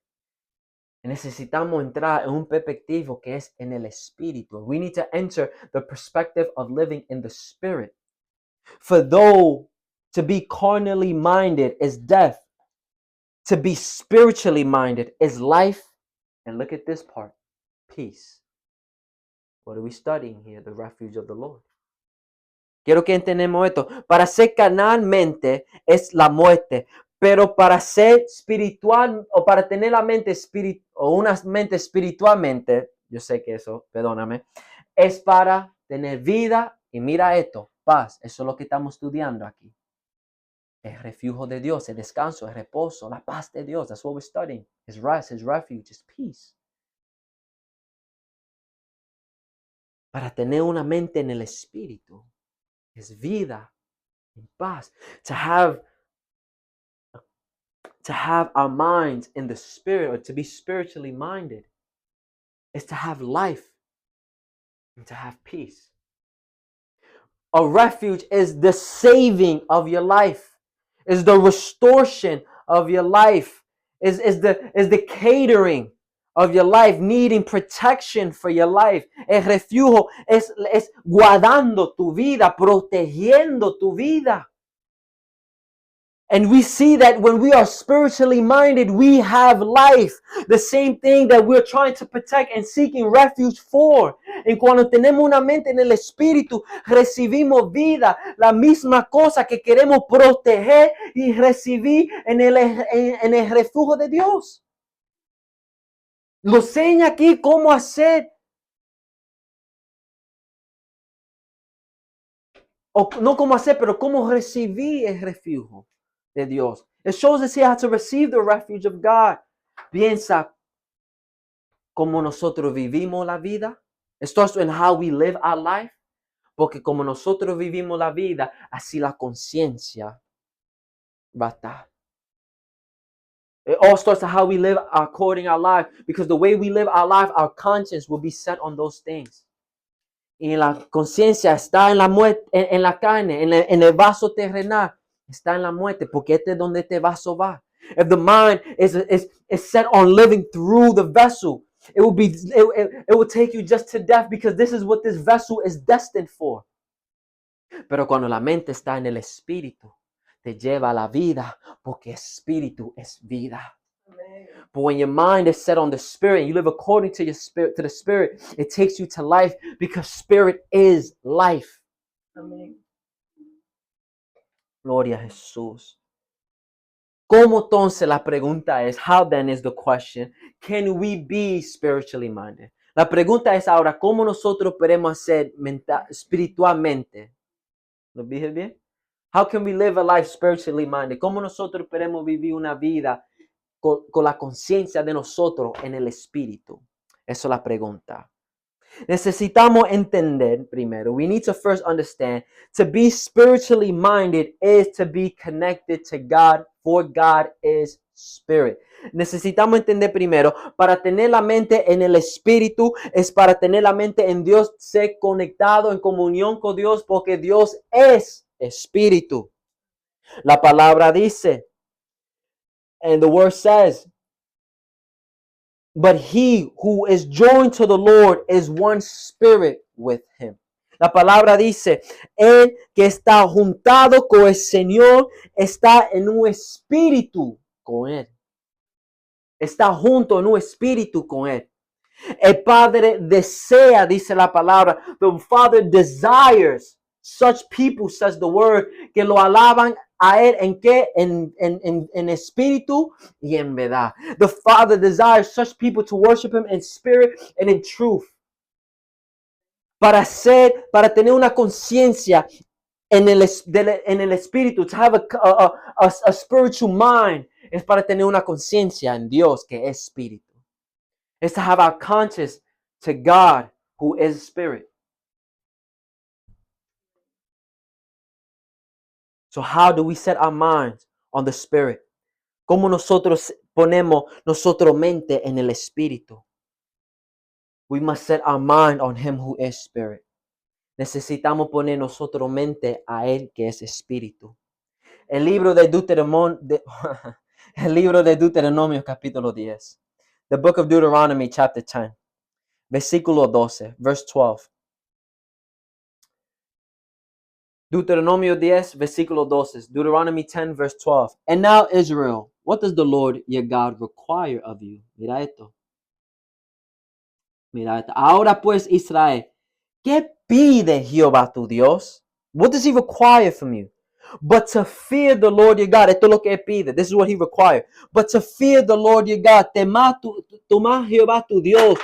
Speaker 1: Necesitamos entrar en un perspectivo que es en el espíritu. We need to enter the perspective of living in the spirit. For though to be carnally minded is death, to be spiritually minded is life. And look at this part, peace. What are we studying here? The refuge of the Lord. Quiero que entendamos esto. Para ser carnalmente es la muerte, pero para ser espiritual o para tener la mente o una mente espiritualmente, yo sé que eso, perdóname, es para tener vida y mira esto, paz. Eso es lo que estamos estudiando aquí. El refugio de Dios, el descanso, el reposo, la paz de Dios. That's what we're studying. His rest, his refuge, his peace. Para tener una mente en el espíritu. Es vida en paz. To have our minds in the spirit, or to be spiritually minded, is to have life and to have peace. A refuge is the saving of your life, is the restoration of your life, is the catering of your life, needing protection for your life. El refugio es guardando tu vida, protegiendo tu vida. And we see that when we are spiritually minded, we have life. The same thing that we're trying to protect and seeking refuge for. Y cuando tenemos una mente en el espíritu, recibimos vida. La misma cosa que queremos proteger y recibir en el refugio de Dios. Lo enseña aquí cómo hacer. O no cómo hacer, pero cómo recibir el refugio de Dios. It shows us here how to receive the refuge of God. Piensa cómo nosotros vivimos la vida. It starts in how we live our life. Porque como nosotros vivimos la vida, así la conciencia va a estar. It all starts to how we live according our life. Because the way we live our life, our conscience will be set on those things. Y la conciencia está en la muerte, en la carne, en el vaso terrenal. Está en la muerte, porque este es donde este vaso va. If the mind is set on living through the vessel, it will take you just to death, because this is what this vessel is destined for. Pero cuando la mente está en el espíritu, te lleva a la vida, porque espíritu es vida. But when your mind is set on the spirit, and you live according to your spirit, to the spirit, it takes you to life, because spirit is life. Amén. Gloria a Jesús. ¿Cómo entonces la pregunta es, how then is the question, can we be spiritually minded? La pregunta es ahora, ¿cómo nosotros podemos ser espiritualmente? ¿Lo dije bien? How can we live a life spiritually minded? ¿Cómo nosotros podemos vivir una vida con la conciencia de nosotros en el espíritu? Esa es la pregunta. Necesitamos entender primero. We need to first understand, to be spiritually minded is to be connected to God, for God is spirit. Necesitamos entender primero, para tener la mente en el espíritu es para tener la mente en Dios, ser conectado en comunión con Dios, porque Dios es espíritu. La palabra dice, and the word says, but he who is joined to the Lord is one spirit with him. La palabra dice, el que está juntado con el Señor está en un espíritu con él. Está junto en un espíritu con él. El Padre desea, dice la palabra, the Father desires such people, says the word, que lo alaban a él en qué? En espíritu y en verdad. The Father desires such people to worship him in spirit and in truth. Para tener una conciencia en el espíritu, to have a spiritual mind, es para tener una conciencia en Dios que es espíritu. It's to have our conscience to God who is spirit. So how do we set our minds on the Spirit? ¿Cómo nosotros ponemos nuestra mente en el Espíritu? We must set our mind on Him who is Spirit. Necesitamos poner nuestra mente a Él que es Espíritu. El libro de Deuteronomio capítulo 10. The book of Deuteronomy chapter 10. Versículo 12. Verse 12. Deuteronomio 10, versículo 12. Deuteronomy 10, verse 12. And now, Israel, what does the Lord your God require of you? Mira esto. Mira esto. Ahora pues, Israel, ¿qué pide Jehová tu Dios? What does He require from you? But to fear the Lord your God. Esto es lo que Él pide. This is what He requires. But to fear the Lord your God. Temas Jehová tu Dios.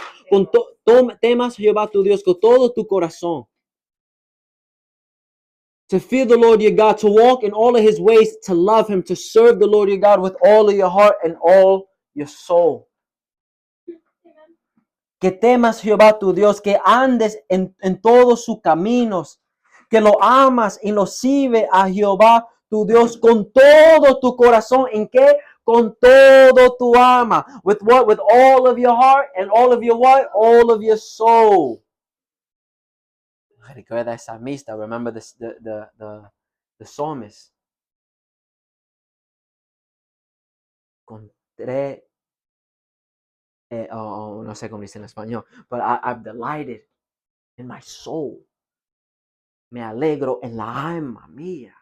Speaker 1: Temas Jehová tu Dios con todo tu corazón. To fear the Lord your God, to walk in all of His ways, to love Him, to serve the Lord your God with all of your heart and all your soul. Que temas Jehová tu Dios, que andes en todos sus caminos, que lo amas y lo sirve a Jehová tu Dios con todo tu corazón. ¿En qué? Con todo tu alma. With what? With all of your heart and all of your what? All of your soul. Recuerda esa salmista. Remember the psalmist. Con tres, no sé cómo dice en español, but I've delighted in my soul. Me alegro en la alma mía.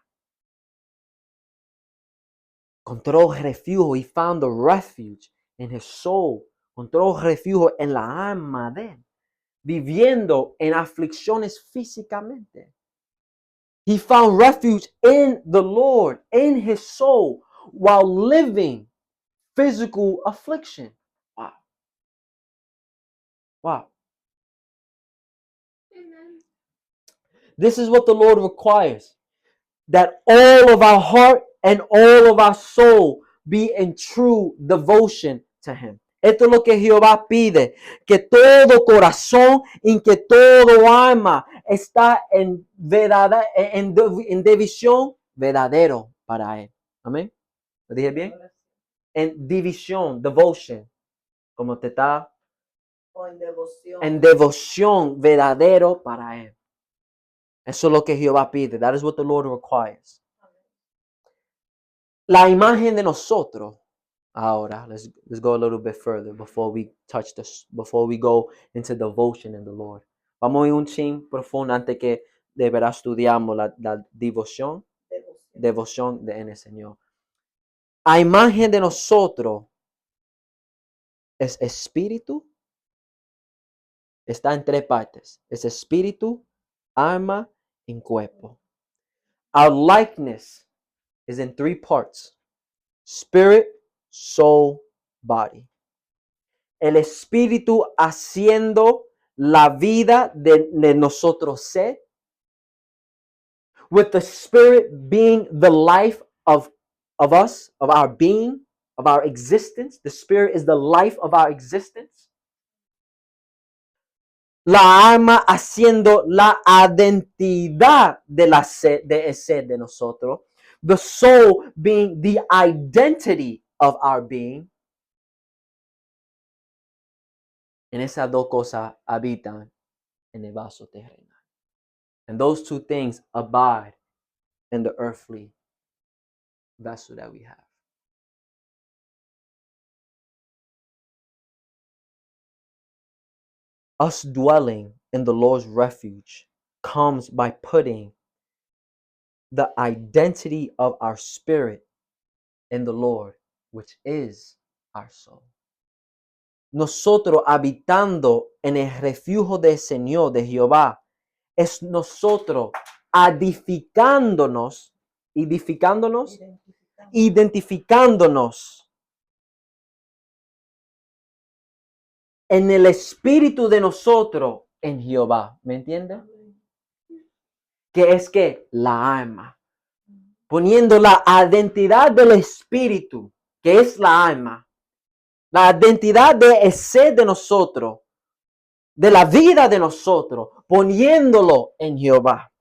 Speaker 1: Encontró refugio. He found the refuge in his soul. Encontró refugio en la alma de él. Viviendo en aflicciones físicamente. He found refuge in the Lord, in his soul, while living physical affliction. Wow. Wow. This is what the Lord requires. That all of our heart and all of our soul be in true devotion to Him. Esto es lo que Jehová pide. Que todo corazón y que todo alma está en división verdadero para Él. Amén. ¿Lo dije bien? En división, devotion. Como te está.
Speaker 2: O en devoción.
Speaker 1: En devoción verdadero para Él. Eso es lo que Jehová pide. That is what the Lord requires. La imagen de nosotros. Ahora, let's go a little bit further before we touch this, before we go into devotion in the Lord. Vamos a ir un chin profundo antes que de verdad estudiamos la devoción en el Señor. La imagen de nosotros es espíritu. Está en tres partes. Es espíritu, alma y cuerpo. Our likeness is in three parts. Spirit, soul, body. El espíritu haciendo la vida de nosotros ser. With the spirit being the life of us, of our being, of our existence. The spirit is the life of our existence. La alma haciendo la identidad de ser de nosotros. The soul being the identity of our being. En esas dos cosas habitan en el vaso terrenal. And those two things abide in the earthly vessel that we have. Us dwelling in the Lord's refuge comes by putting the identity of our spirit in the Lord, which is our soul. Nosotros habitando en el refugio del Señor, de Jehová, es nosotros identificándonos en el espíritu de nosotros en Jehová. ¿Me entiendes? Que es que la alma. Poniendo la identidad del espíritu, que es la alma. La identidad de ser de nosotros. De la vida de nosotros. Poniéndolo en Jehová.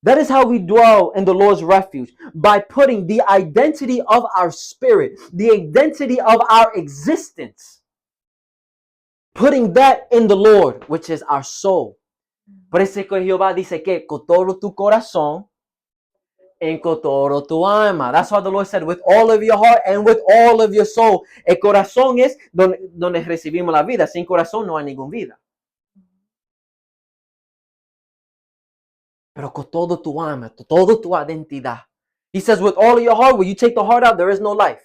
Speaker 1: That is how we dwell in the Lord's refuge, by putting the identity of our spirit, the identity of our existence, putting that in the Lord, which is our soul. Por eso que Jehová dice que con todo tu corazón, en con todo tu alma. That's why the Lord said, with all of your heart and with all of your soul. El corazón es donde recibimos la vida. Sin corazón no hay ninguna vida. Pero con todo tu alma, toda tu identidad. He says, with all of your heart, when you take the heart out, there is no life.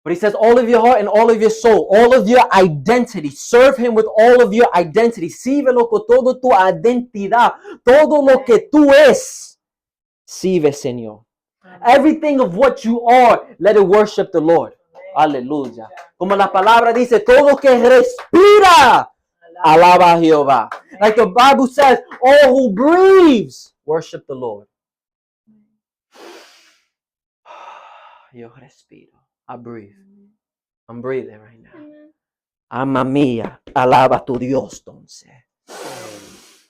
Speaker 1: But he says, all of your heart and all of your soul, all of your identity. Serve him with all of your identity. Sírvelo con toda tu identidad. Todo lo que tú es. Sirve, Señor. Everything of what you are, let it worship the Lord. Aleluya. Como la palabra dice, todo que respira, alaba a Jehová. Like the Bible says, all who breathes, worship the Lord. Yo respiro. I breathe. I'm breathing right now. Alma mía, alaba tu Dios, entonces.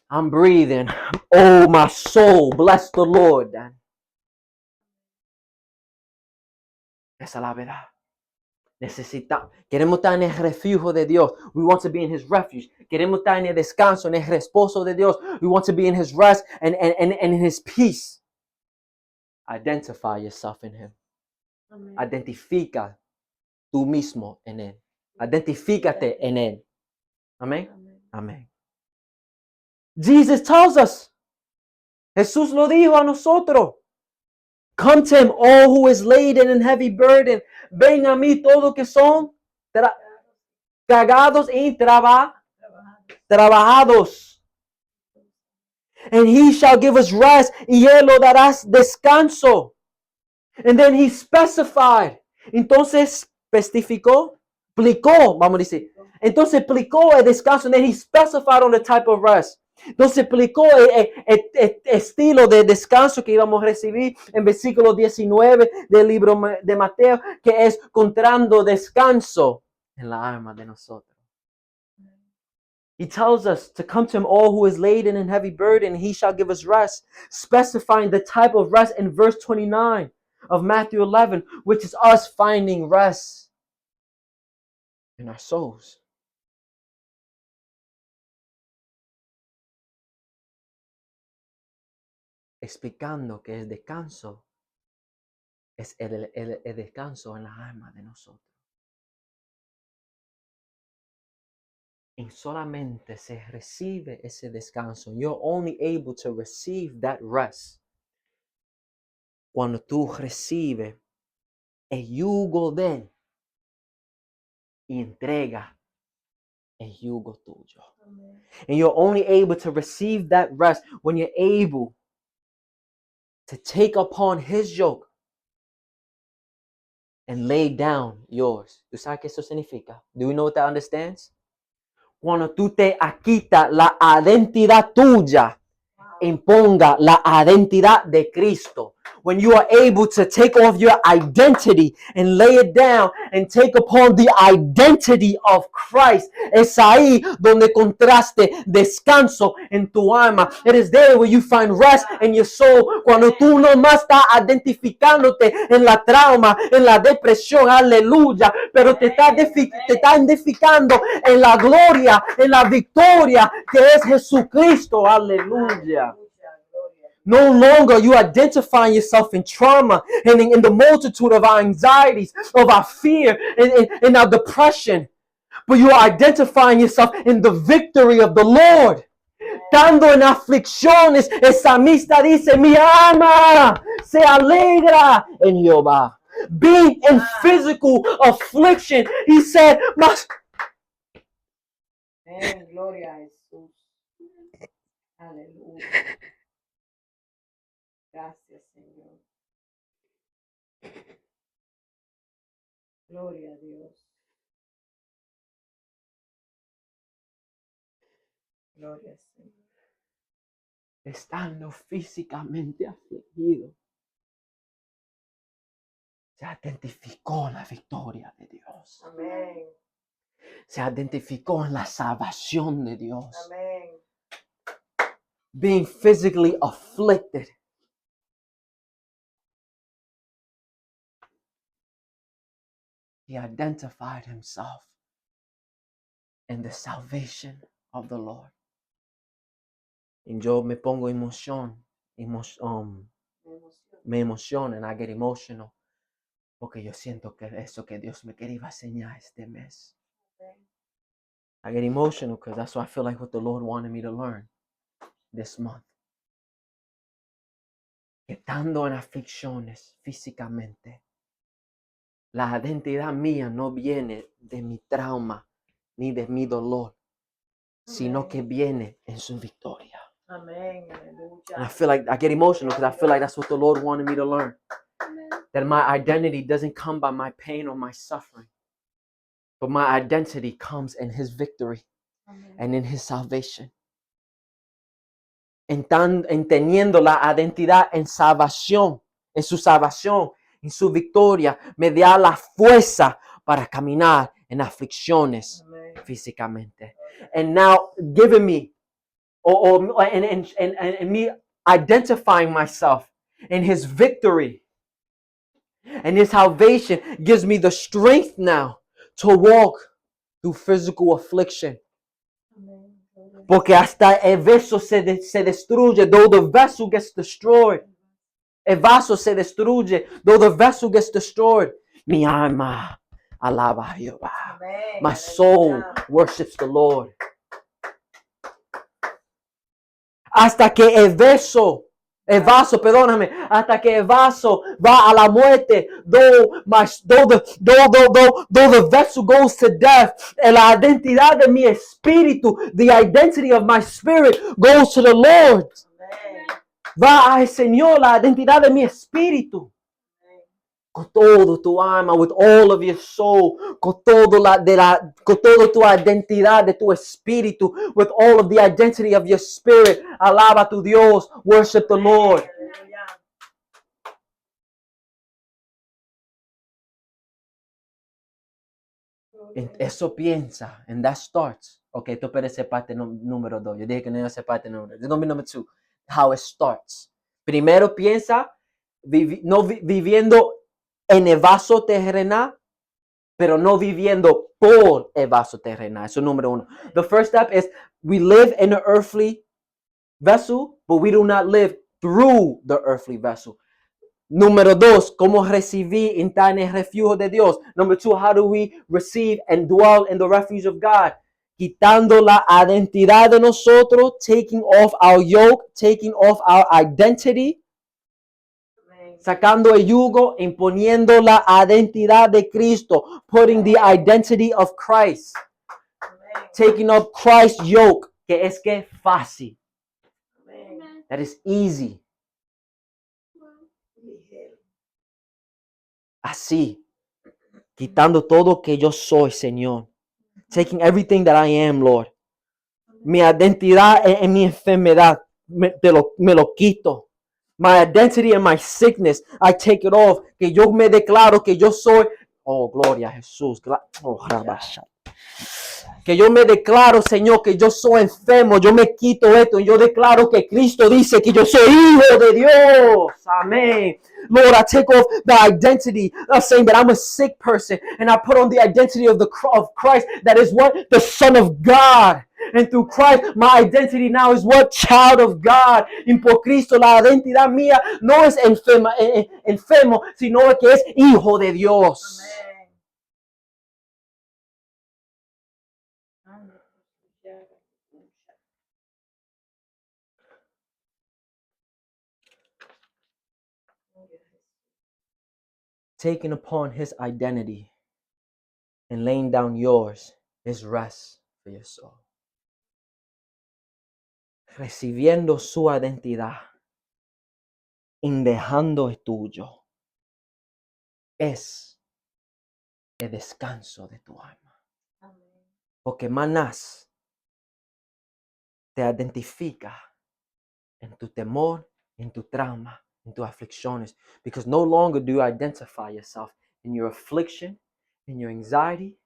Speaker 1: I'm breathing. Oh, my soul, bless the Lord. Esa es la verdad. Queremos estar en el refugio de Dios. We want to be in His refuge. Queremos estar en el descanso, en el reposo de Dios. We want to be in His rest and in His peace. Identify yourself in Him.
Speaker 2: Amén.
Speaker 1: Identifica tú mismo en Él. Identifícate en Él. Amén.
Speaker 2: Amén.
Speaker 1: Amén. Jesus tells us. Jesús lo dijo a nosotros. Come to him, all who is laden and heavy burden. Ven a mí todos que son cargados y trabajados. And he shall give us rest. Y él lo dará descanso. And then he specified. Entonces, explicó, vamos a decir. Entonces, explicó el descanso. And then he specified on the type of rest. Entonces explicó el estilo de descanso que íbamos a recibir en versículo 19 del libro de Mateo, que es encontrando descanso en la alma de nosotros. He tells us to come to him all who is laden and heavy burden, and he shall give us rest, specifying the type of rest in verse 29 of Matthew 11, which is us finding rest in our souls. Explicando que el descanso es el descanso en la alma de nosotros. Y solamente se recibe ese descanso. You're only able to receive that rest cuando tú recibes el yugo de él y entrega el yugo tuyo.
Speaker 2: Amén.
Speaker 1: And you're only able to receive that rest when you're able to take upon his yoke and lay down yours. ¿Tú sabes qué eso significa? Do you know what that understands? Cuando tú te quitas la identidad tuya, imponga la identidad de Cristo. When you are able to take off your identity and lay it down and take upon the identity of Christ. Es ahí donde contraste descanso en tu alma. It is there where you find rest in your soul. Cuando tú no más estás identificándote en la trauma, en la depresión, aleluya. Pero te estás identificando en la gloria, en la victoria que es Jesucristo, aleluya. No longer you identifying yourself in trauma and in the multitude of our anxieties, of our fear and our depression. But you are identifying yourself in the victory of the Lord. Estando en aflicciones, el salmista dice, mi alma se alegra en Jehová. Being in physical affliction, he said,
Speaker 2: Amén. Gloria a Jesús. Aleluya. Gracias, Señor. Gloria a Dios. Gloria al Señor.
Speaker 1: estando físicamente afligido, se identificó en la victoria de Dios.
Speaker 2: Amén.
Speaker 1: Se identificó en la salvación de Dios.
Speaker 2: Amén.
Speaker 1: being physically afflicted. He identified himself in the salvation of the Lord. Y yo me pongo me emociona, and I get emotional, porque yo siento que eso que Dios me quería enseñar este mes. I get emotional because that's what I feel like what the Lord wanted me to learn this month. Que estando en aflicciones físicamente, la identidad mía no viene de mi trauma ni de mi dolor, sino que viene en su victoria.
Speaker 2: Amén.
Speaker 1: And I feel like I get emotional because I feel like that's what the Lord wanted me to learn. That my identity doesn't come by my pain or my suffering, but my identity comes in His victory and in His salvation. En teniendo la identidad en salvación, en su salvación, en su victoria, me da la fuerza para caminar en aflicciones físicamente. And now giving me, and me identifying myself in His victory and His salvation gives me the strength now to walk through physical affliction. Porque hasta el vaso se destruye, though the vessel gets destroyed. El vaso se destruye, though the vessel gets destroyed. Mi alma alaba a Jehová. My soul worships the Lord. Hasta que el vaso, perdóname, hasta que el vaso va a la muerte, though the vessel goes to death, la identidad de mi espíritu, the identity of my spirit goes to the Lord. Va al Señor la identidad de mi espíritu. Con todo tu alma, with all of your soul, con toda tu identidad de tu espíritu, with all of the identity of your spirit. Alaba a tu Dios, worship the Lord. Eso piensa, and that starts. Okay, esto puede ser parte número 2. Yo dije que no iba a ser parte número 2. This is going to be number 2. How it starts. Primero piensa viviendo en el vaso terrenal, pero no viviendo por el vaso terrenal. Eso es número 1. The first step is we live in an earthly vessel, but we do not live through the earthly vessel. Número 2, ¿cómo recibir entrar en el refugio de Dios? Number 2, how do we receive and dwell in the refuge of God? Quitando la identidad de nosotros, taking off our yoke, taking off our identity. Sacando el yugo, imponiendo la identidad de Cristo, putting the identity of Christ, taking up Christ's yoke, que es que fácil. That is easy. Así, quitando todo que yo soy, Señor. Taking everything that I am, Lord. Mi identidad en mi enfermedad, me lo quito. My identity and my sickness, I take it off. Que yo me declaro que yo soy. Oh, gloria a Jesús. Oh, que yo me declaro, Señor, que yo soy enfermo. Yo me quito esto. Y yo declaro que Cristo dice que yo soy hijo de Dios. Amén. Lord, I take off the identity of saying that I'm a sick person. And I put on the identity of Christ. That is what? The Son of God. And through Christ, my identity now is what? Child of God. Y por Cristo, la identidad mía no es enfermo, sino que es hijo de Dios. Taking upon His identity and laying down yours is rest for your soul. Recibiendo su identidad y dejando el tuyo es el descanso de tu alma. Porque Manás te identifica en tu temor, en tu trauma, en tus aflicciones. Because no longer do you identify yourself in your affliction, in your anxiety,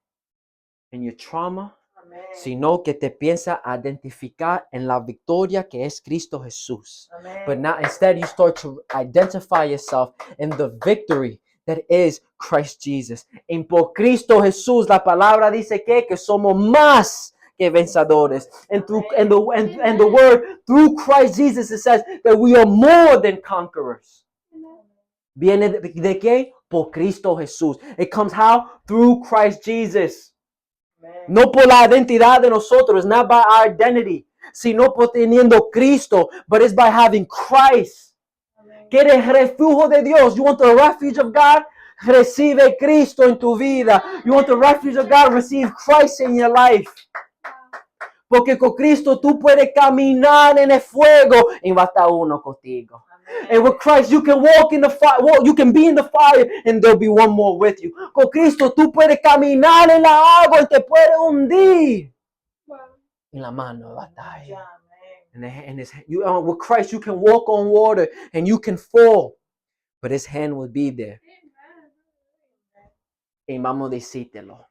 Speaker 1: in your trauma.
Speaker 2: Amén.
Speaker 1: sino que te piensa identificar en la victoria que es Cristo Jesús.
Speaker 2: Amén.
Speaker 1: But now instead you start to identify yourself in the victory that is Christ Jesus. En por Cristo Jesús, la palabra dice que somos más que vencedores. And through and the word through Christ Jesus, it says that we are more than conquerors. Viene de qué? Por Cristo Jesús. It comes how? Through Christ Jesus.
Speaker 2: Amén.
Speaker 1: No por la identidad de nosotros, not by our identity, sino por teniendo Cristo, but it's by having Christ.
Speaker 2: Amén.
Speaker 1: ¿Quieres refugio de Dios? You want the refuge of God? Recibe Cristo en tu vida. You want the refuge of God? Receive Christ in your life. Porque con Cristo tú puedes caminar en el fuego y va a estar uno contigo. And with Christ, you can walk in the fire. You can be in the fire, and there'll be one more with you. Con Cristo, tú puedes caminar en la agua y te puedes hundir en la mano de batalla. With Christ, you can walk on water and you can fall, but His hand will be there. Y vamos a decírtelo,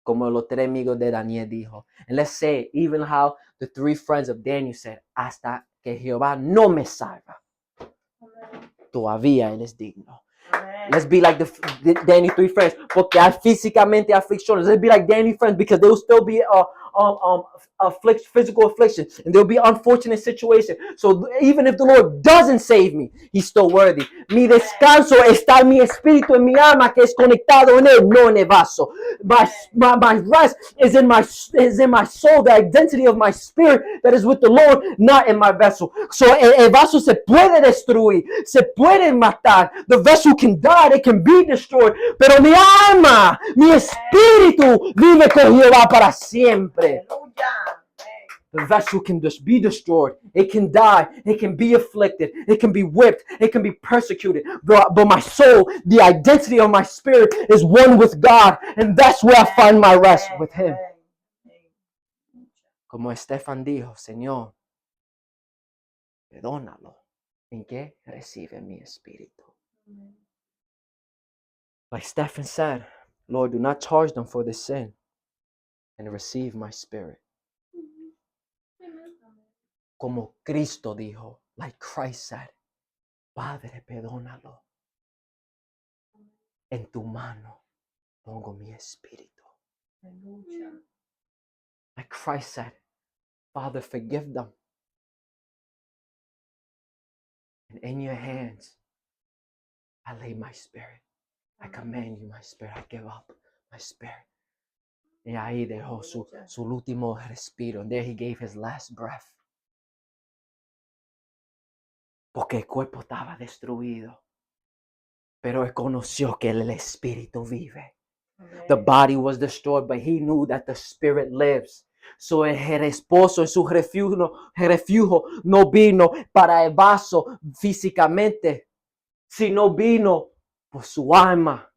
Speaker 1: como los tres amigos de Daniel dijo. And let's say, even how the three friends of Daniel said, hasta que Jehová no me salva, todavía Él es digno.
Speaker 2: Amen.
Speaker 1: Let's be like the Danny three friends. Porque hay físicamente aflicciones. Let's be like Danny friends because there will still be physical affliction. And there will be unfortunate situation. So even if the Lord doesn't save me, He's still worthy. Mi descanso está en mi espíritu, en mi alma que es conectado en Él, no en el vaso. My rest is in my soul, the identity of my spirit that is with the Lord, not in my vessel. So el vaso se puede destruir, se puede matar. The vessel can die, it can be destroyed. Pero mi alma, mi espíritu vive con Jehová para siempre.
Speaker 2: Aleluya.
Speaker 1: The vessel can just be destroyed. It can die. It can be afflicted. It can be whipped. It can be persecuted. But my soul, the identity of my spirit is one with God. And that's where I find my rest with Him. Como Estefan dijo, Señor, perdónalo. ¿En qué? Recibe mi espíritu. Like Stephen said, Lord, do not charge them for this sin and receive my spirit. Como Cristo dijo, like Christ said, Padre, perdónalo. En tu mano pongo mi espíritu.
Speaker 2: Aleluya.
Speaker 1: Like Christ said, Father, forgive them. And in your hands, I lay my spirit. I command you, my spirit. I give up my spirit. Y ahí dejó su último respiro. And there He gave His last breath. Porque el cuerpo estaba destruido. Pero Él conoció que el espíritu vive. The body was destroyed, but He knew that the spirit lives. So el esposo en su refugio no vino para el vaso físicamente, sino vino por su alma,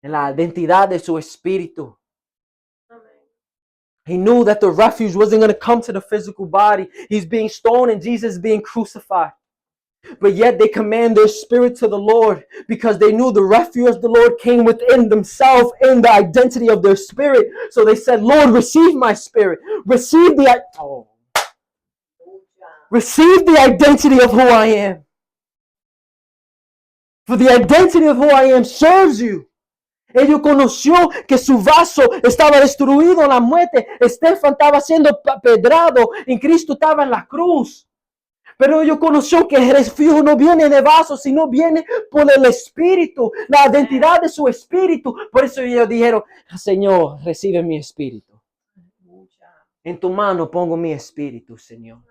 Speaker 1: en la identidad de su espíritu. He knew that the refuge wasn't going to come to the physical body. He's being stoned and Jesus is being crucified. But yet they command their spirit to the Lord because they knew the refuge of the Lord came within themselves in the identity of their spirit. So they said, Lord, receive my spirit. Receive the identity of who I am. For the identity of who I am serves you. Ellos conoció que su vaso estaba destruido en la muerte. Estefan estaba siendo pedrado y Cristo estaba en la cruz. Pero ellos conoció que el refugio no viene de vaso, sino viene por el Espíritu, la identidad de su Espíritu. Por eso ellos dijeron, Señor, recibe mi Espíritu. En tu mano pongo mi Espíritu, Señor.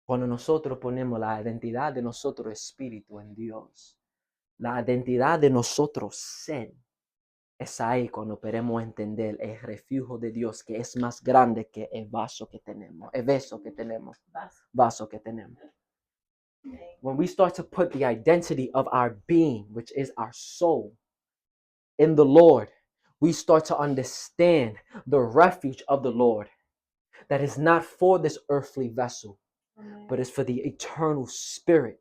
Speaker 1: Cuando nosotros ponemos la identidad de nosotros Espíritu en Dios, la identidad de nosotros ser, es ahí cuando podemos entender el refugio de Dios que es más grande que el vaso que tenemos, vaso que tenemos. When we start to put the identity of our being, which is our soul, in the Lord, we start to understand the refuge of the Lord that is not for this earthly vessel, but is for the eternal spirit.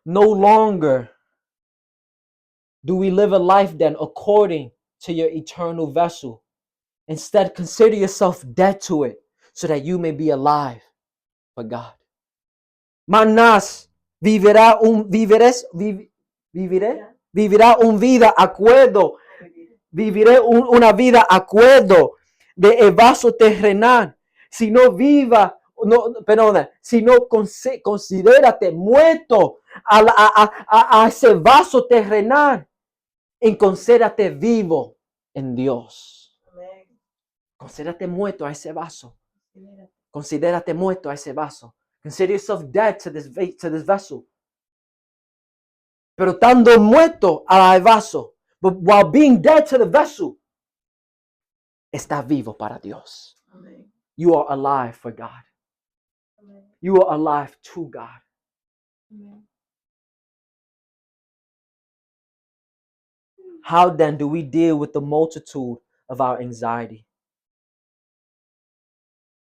Speaker 1: No longer do we live a life then according to your eternal vessel. Instead, consider yourself dead to it so that you may be alive for God. Manás vivirá un vida acuerdo. Viviré una vida acuerdo de el vaso terrenal. Si no viva, si no considérate muerto a ese vaso terrenal, y considérate vivo en Dios.
Speaker 2: Amén.
Speaker 1: Considérate muerto a ese vaso. Considérate muerto a ese vaso. Consider yourself dead to this vessel. Pero estando muerto al vaso, but while being dead to the vessel, está vivo para Dios.
Speaker 2: Amén.
Speaker 1: You are alive for God.
Speaker 2: Amén.
Speaker 1: You are alive to God.
Speaker 2: Amén.
Speaker 1: How then do we deal with the multitude of our anxiety?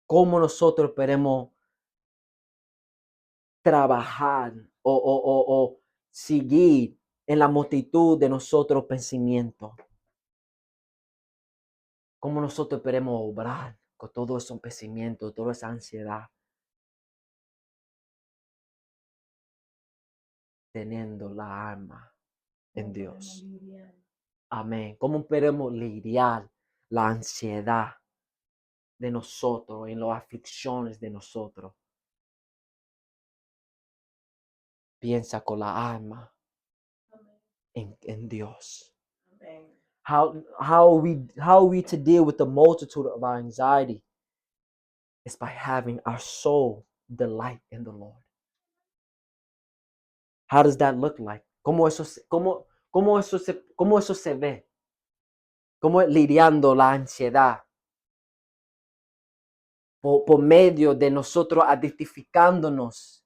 Speaker 1: ¿Cómo nosotros podemos trabajar o seguir en la multitud de nosotros pensamientos? ¿Cómo nosotros podemos obrar con todos esos pensamientos, toda esa ansiedad? Teniendo la alma en Dios. Amén. ¿Cómo podemos lidiar la ansiedad de nosotros en las aflicciones de nosotros? Piensa con la alma en Dios.
Speaker 2: Amén.
Speaker 1: How are we to deal with the multitude of our anxiety? It's by having our soul delight in the Lord. How does that look like? ¿Cómo eso se ve? ¿Cómo es lidiando la ansiedad? Por medio de nosotros identificándonos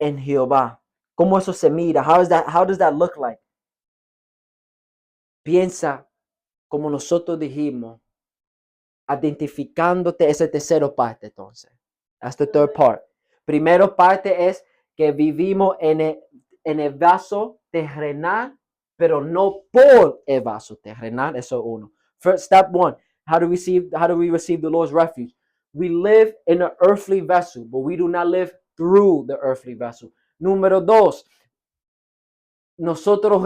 Speaker 1: en Jehová. ¿Cómo eso se mira? How does that look like? Piensa como nosotros dijimos, identificándote esa tercera parte entonces. That's the third part. Primero parte es que vivimos en el vaso terrenal, pero no por el vaso terrenal. Eso es uno. First, step one. How do we receive the Lord's refuge? We live in an earthly vessel, but we do not live through the earthly vessel. Número dos, nosotros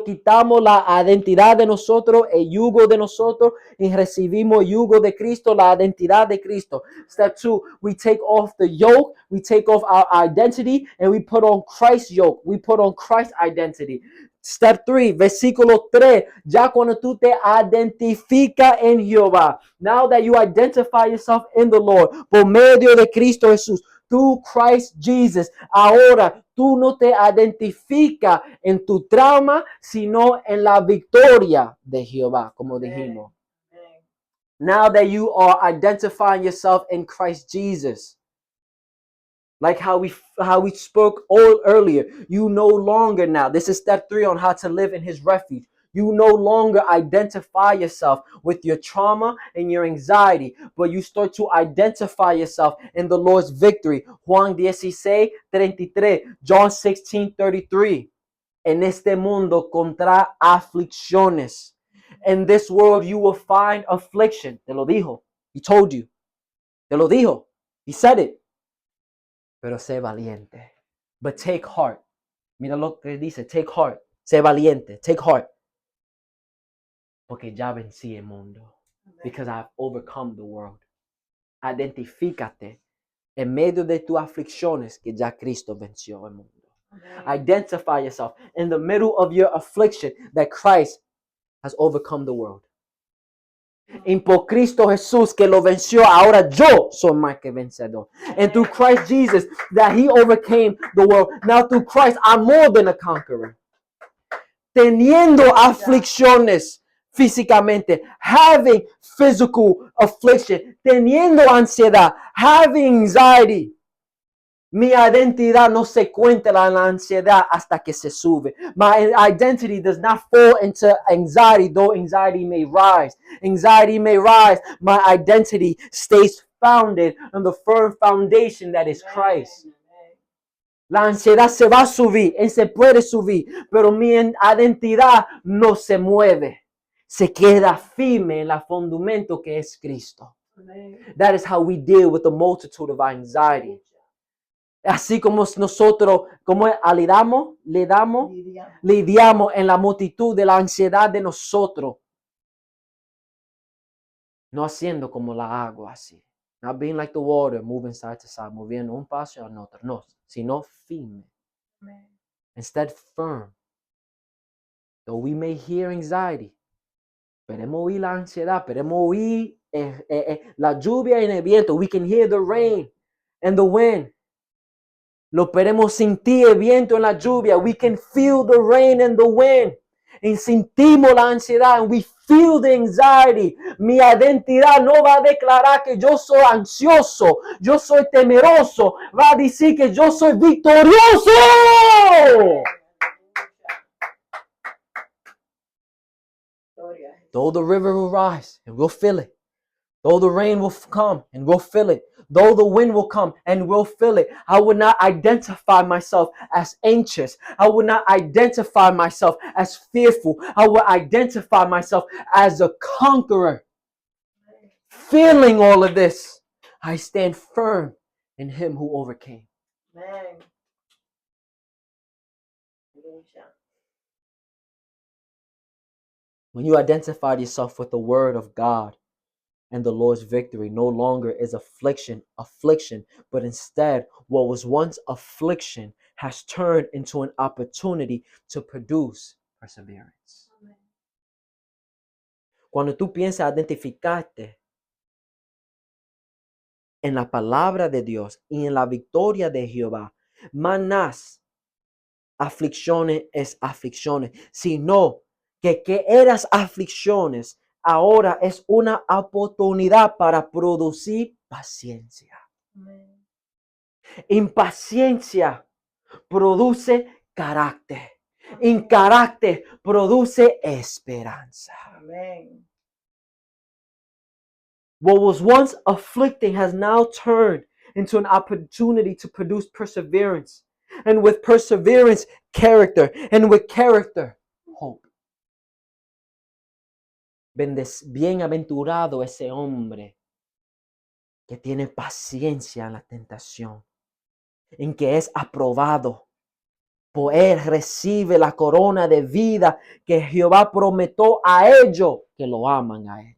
Speaker 1: quitamos la identidad de nosotros, el yugo de nosotros, y recibimos el yugo de Cristo, la identidad de Cristo. Step two, we take off the yoke, we take off our identity, and we put on Christ's yoke. We put on Christ's identity. Step 3, versículo 3, ya cuando tú te identificas en Jehová, now that you identify yourself in the Lord, por medio de Cristo Jesús, tú, Christ Jesus, ahora tú no te identificas en tu trauma, sino en la victoria de Jehová, como dijimos.
Speaker 2: Amén.
Speaker 1: Now that you are identifying yourself in Christ Jesus, like how we spoke all earlier, you no longer now, this is step 3 on how to live in his refuge. You no longer identify yourself with your trauma and your anxiety, but you start to identify yourself in the Lord's victory. Juan 16:33, John 16:33. En este mundo contra aflicciones. In this world you will find affliction. Te lo dijo. He told you. Te lo dijo. He said it. Pero sé valiente. But take heart. Mira lo que dice. Take heart. Sé valiente. Take heart. Porque ya vencí el mundo. Because I've overcome the world. Identifícate en medio de tus aflicciones que ya Cristo venció el mundo.
Speaker 2: Amén.
Speaker 1: Identify yourself in the middle of your affliction that Christ has overcome the world. Y por Cristo Jesús que lo venció, ahora yo soy más que vencedor. And through Christ Jesus that he overcame the world. Now through Christ I'm more than a conqueror. Teniendo aflicciones físicamente, having physical affliction, teniendo ansiedad, having anxiety. Mi identidad no se cuenta en la ansiedad hasta que se sube. My identity does not fall into anxiety, though anxiety may rise. Anxiety may rise. My identity stays founded on the firm foundation that is Christ. La ansiedad se va a subir, y se puede subir, pero mi identidad no se mueve. Se queda firme en el fundamento que es Cristo.
Speaker 2: Amén.
Speaker 1: That is how we deal with the multitude of anxiety. Así como nosotros, como lidiamos en la multitud de la ansiedad de nosotros. No haciendo como la agua así. Not being like the water, moving side to side, moviendo un paso al otro. No, sino firme.
Speaker 2: Amén.
Speaker 1: Instead firm. Though we may hear anxiety, podemos oír la ansiedad, podemos oír la lluvia y el viento. We can hear the rain and the wind. Lo podemos sentir el viento en la lluvia. We can feel the rain and the wind. Y sentimos la ansiedad. And we feel the anxiety. Mi identidad no va a declarar que yo soy ansioso. Yo soy temeroso. Va a decir que yo soy victorioso.
Speaker 2: Gloria a Jesús.
Speaker 1: Though the river will rise, and we'll feel it. Though the rain will come, and we'll feel it. Though the wind will come, and we'll feel it. I would not identify myself as anxious. I would not identify myself as fearful. I would identify myself as a conqueror. Feeling all of this, I stand firm in Him who overcame.
Speaker 2: Amén. Aleluya.
Speaker 1: When you identify yourself with the Word of God, and the Lord's victory no longer is affliction, but instead what was once affliction has turned into an opportunity to produce perseverance.
Speaker 2: Amén.
Speaker 1: Cuando tú piensas identificarte en la palabra de Dios y en la victoria de Jehová, más aflicciones es aflicciones, sino que eras aflicciones ahora es una oportunidad para producir paciencia.
Speaker 2: Amén.
Speaker 1: Impaciencia produce carácter. En carácter produce esperanza.
Speaker 2: Amén.
Speaker 1: What was once afflicting has now turned into an opportunity to produce perseverance. And with perseverance, character. And with character, hope. Bienaventurado ese hombre que tiene paciencia en la tentación, en que es aprobado. Por él recibe la corona de vida que Jehová prometió a ellos que lo aman a él.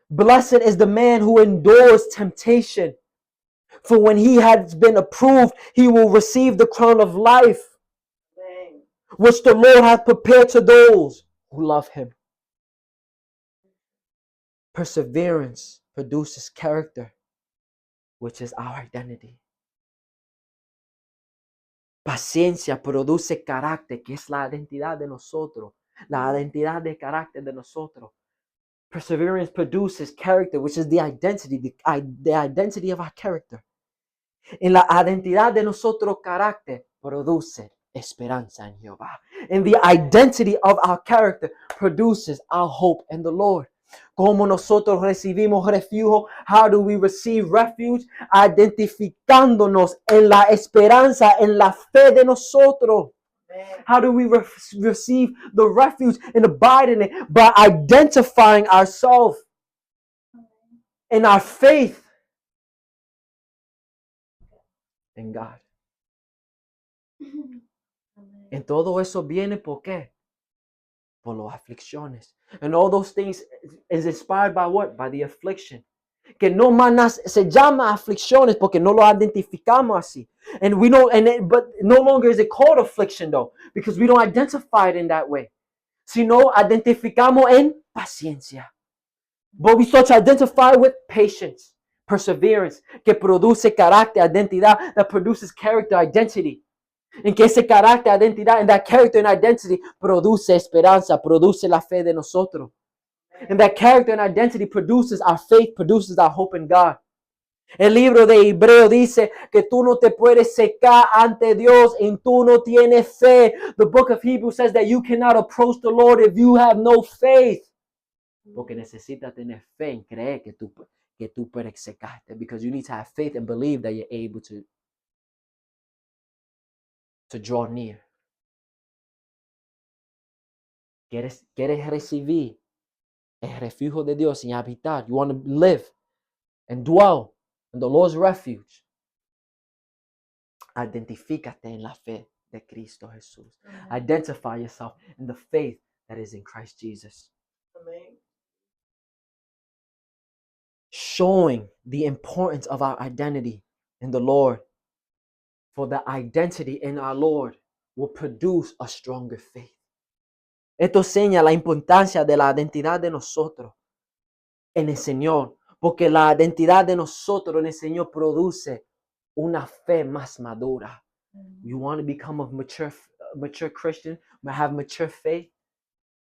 Speaker 1: Blessed is the man who endures temptation, for when he has been approved, he will receive the crown of life,
Speaker 2: Amén.
Speaker 1: which the Lord hath prepared to those who love him. Perseverance produces character, which is our identity. Paciencia produce carácter, que es la identidad de nosotros, la identidad de carácter de nosotros. Perseverance produces character, which is the identity of our character. En la identidad de nosotros, carácter produce esperanza en Jehová. And the identity of our character produces our hope in the Lord. ¿Cómo nosotros recibimos refugio? How do we receive refuge? Identificándonos en la esperanza, en la fe de nosotros.
Speaker 2: Amén.
Speaker 1: How do we receive the refuge and abide in it? By identifying ourselves in our faith in God.
Speaker 2: Amén.
Speaker 1: En todo eso viene, ¿por qué? Por las aflicciones. And all those things is inspired by what? By the affliction. Que no manas se llama aflicciones porque no lo identificamos así. And we know, but no longer is it called affliction though, because we don't identify it in that way. Sino identificamos en paciencia. But we start to identify with patience, perseverance, que produce carácter, identidad, that produces character, identity. En que ese carácter, identidad, and that character and identity produce esperanza, produce la fe de nosotros. And that character and identity produces our faith, produces our hope in God. El libro de Hebreo dice que tú no te puedes secar ante Dios y tú no tienes fe. The book of Hebrews says that you cannot approach the Lord if you have no faith. Porque necesitas tener fe en creer que tú puedes secarte, because you need to have faith and believe that you're able to draw near. ¿Quieres recibir el refugio de Dios y habitar? You want to live and dwell in the Lord's refuge. Identifícate en la fe de Cristo Jesús.
Speaker 2: Amen.
Speaker 1: Identify yourself in the faith that is in Christ Jesus.
Speaker 2: Amen.
Speaker 1: Showing the importance of our identity in the Lord. For the identity in our Lord will produce a stronger faith. Esto señala la importancia de la identidad de nosotros en el Señor, porque la identidad de nosotros en el Señor produce una fe más madura. You want to become a mature Christian, have mature faith?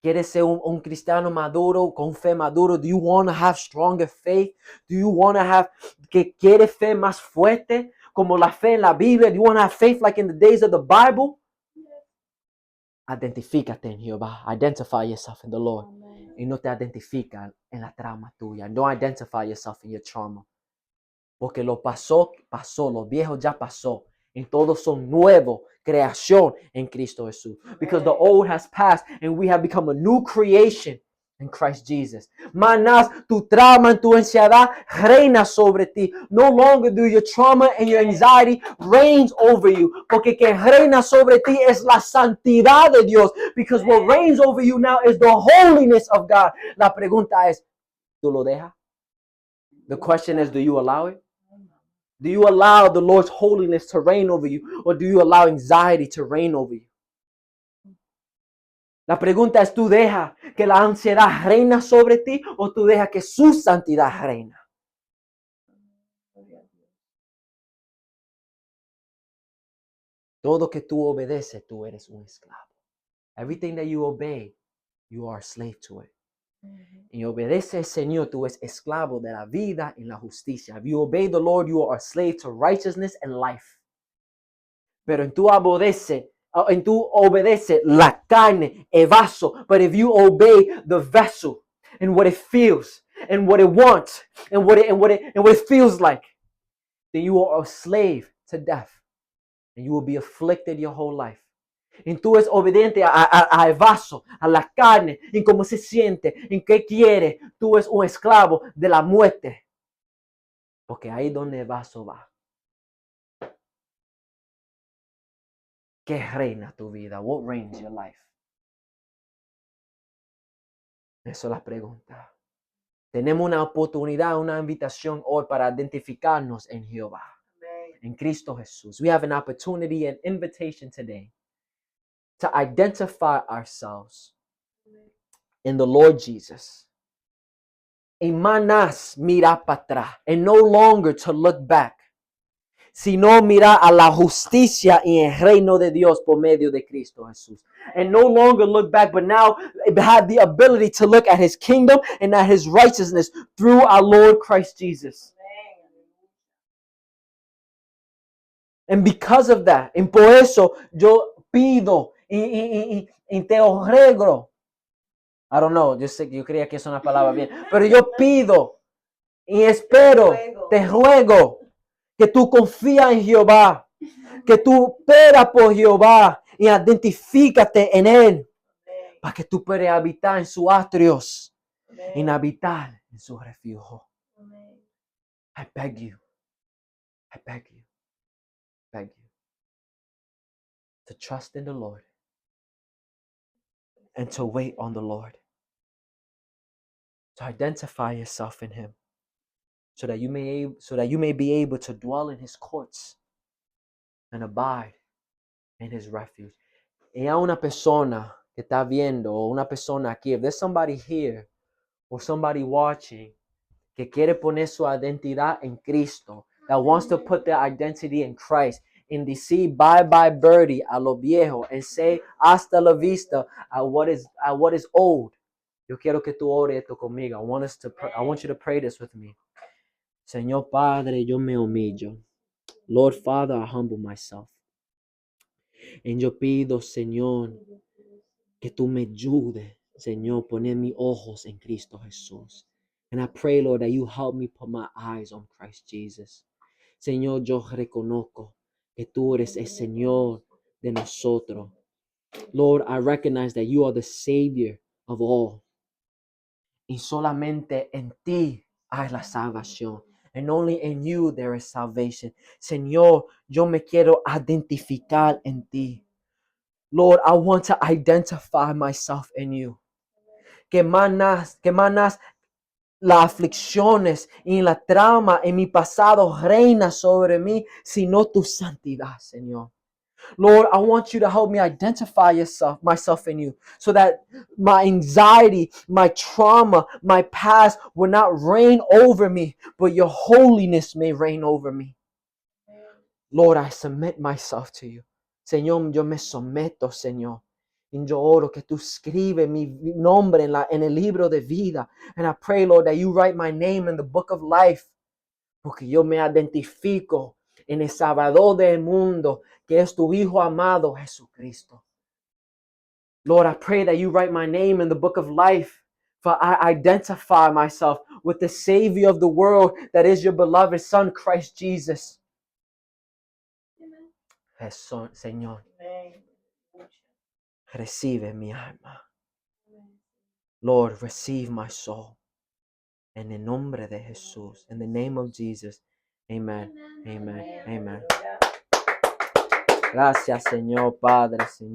Speaker 1: ¿Quieres ser un cristiano maduro, con fe maduro? Do you want to have stronger faith? Do you want to have, que quiere fe más fuerte, como la fe en la Biblia? Do you want to have faith like in the days of the Bible? Identifícate en Jehová. Identify yourself in the Lord.
Speaker 2: Amen.
Speaker 1: Y no te identifica en la trama tuya. Don't identify yourself in your trauma. Porque lo pasó, lo viejo ya pasó. Y todos son nuevos, creación en Cristo Jesús. Because the old has passed and we have become a new creation in Christ Jesus. Manas, tu trauma and tu ansiedad reina sobre ti. No longer do your trauma and your anxiety reigns over you. Porque que reina sobre ti es la santidad de Dios. Because what reigns over you now is the holiness of God. La pregunta es, ¿tú lo dejas? The question is, do you allow it? Do you allow the Lord's holiness to reign over you? Or do you allow anxiety to reign over you? La pregunta es, ¿tú dejas que la ansiedad reina sobre ti o tú dejas que su santidad reina?
Speaker 2: Gloria a Dios.
Speaker 1: Todo que tú obedeces, tú eres un esclavo. Everything that you obey, you are a slave to it. Y obedece al Señor, tú eres esclavo de la vida y la justicia. If you obey the Lord, you are a slave to righteousness and life. Pero en tú obedece la carne, el vaso. But if you obey the vessel and what it feels and what it wants and what it feels like, then you are a slave to death and you will be afflicted your whole life. Y tú es obediente al vaso, a la carne, en cómo se siente, en qué quiere. Tú es un esclavo de la muerte. Porque ahí donde el vaso va. ¿Qué reina tu vida? What reigns your life? Esa es la pregunta. Tenemos una oportunidad, una invitación hoy para identificarnos en Jehová,
Speaker 2: Amen.
Speaker 1: en Cristo Jesús. We have an opportunity, an invitation today to identify ourselves in the Lord Jesus. Y más mirar para atrás. And no longer to look back. Sino mirar a la justicia y el reino de Dios por medio de Cristo Jesús. And no longer look back, but now have the ability to look at His kingdom and at His righteousness through our Lord Christ Jesus. And because of that, y por eso yo pido y te ruego. I don't know, yo creía que es una palabra bien, pero yo pido y espero, te ruego que tú confías en Jehová, que tú esperas por Jehová y identifícate en Él, para que tú puedas habitar en sus atrios y habitar en su refugio. I beg you to trust in the Lord and to wait on the Lord, to identify yourself in Him, so that you may be able to dwell in His courts and abide in His refuge. Y a una persona que está viendo, o una persona aquí, if there's somebody here or somebody watching que quiere poner su identidad en Cristo, that wants to put their identity in Christ, and decir bye bye birdie a lo viejo and say hasta la vista a what is old. Yo quiero que tú ores esto conmigo. I want you to pray this with me. Señor Padre, yo me humillo. Lord Father, I humble myself. Y yo pido, Señor, que tú me ayudes, Señor, poner mis ojos en Cristo Jesús. And I pray, Lord, that you help me put my eyes on Christ Jesus. Señor, yo reconozco que tú eres el Señor de nosotros. Lord, I recognize that you are the Savior of all. Y solamente en ti hay la salvación. And only in you there is salvation. Señor, yo me quiero identificar en ti. Lord, I want to identify myself in you. Que más las aflicciones y la trama en mi pasado reina sobre mí, sino tu santidad, Señor. Lord, I want you to help me identify myself in you, so that my anxiety, my trauma, my past will not reign over me, but your holiness may reign over me. Lord, I submit myself to you. Señor, yo me someto, Señor. Y yo oro que tú escribes mi nombre en el libro de vida. And I pray, Lord, that you write my name in the book of life. Porque yo me identifico en el Salvador del mundo, que es tu Hijo amado, Jesucristo. Lord, I pray that you write my name in the book of life, for I identify myself with the Savior of the world, that is your beloved Son, Christ Jesus. Jesús, Señor, recibe mi alma. Lord, receive my soul. En el nombre de Jesús, in the name of Jesus. Amen. Amen. Amen. Gracias, Señor Padre, Señor.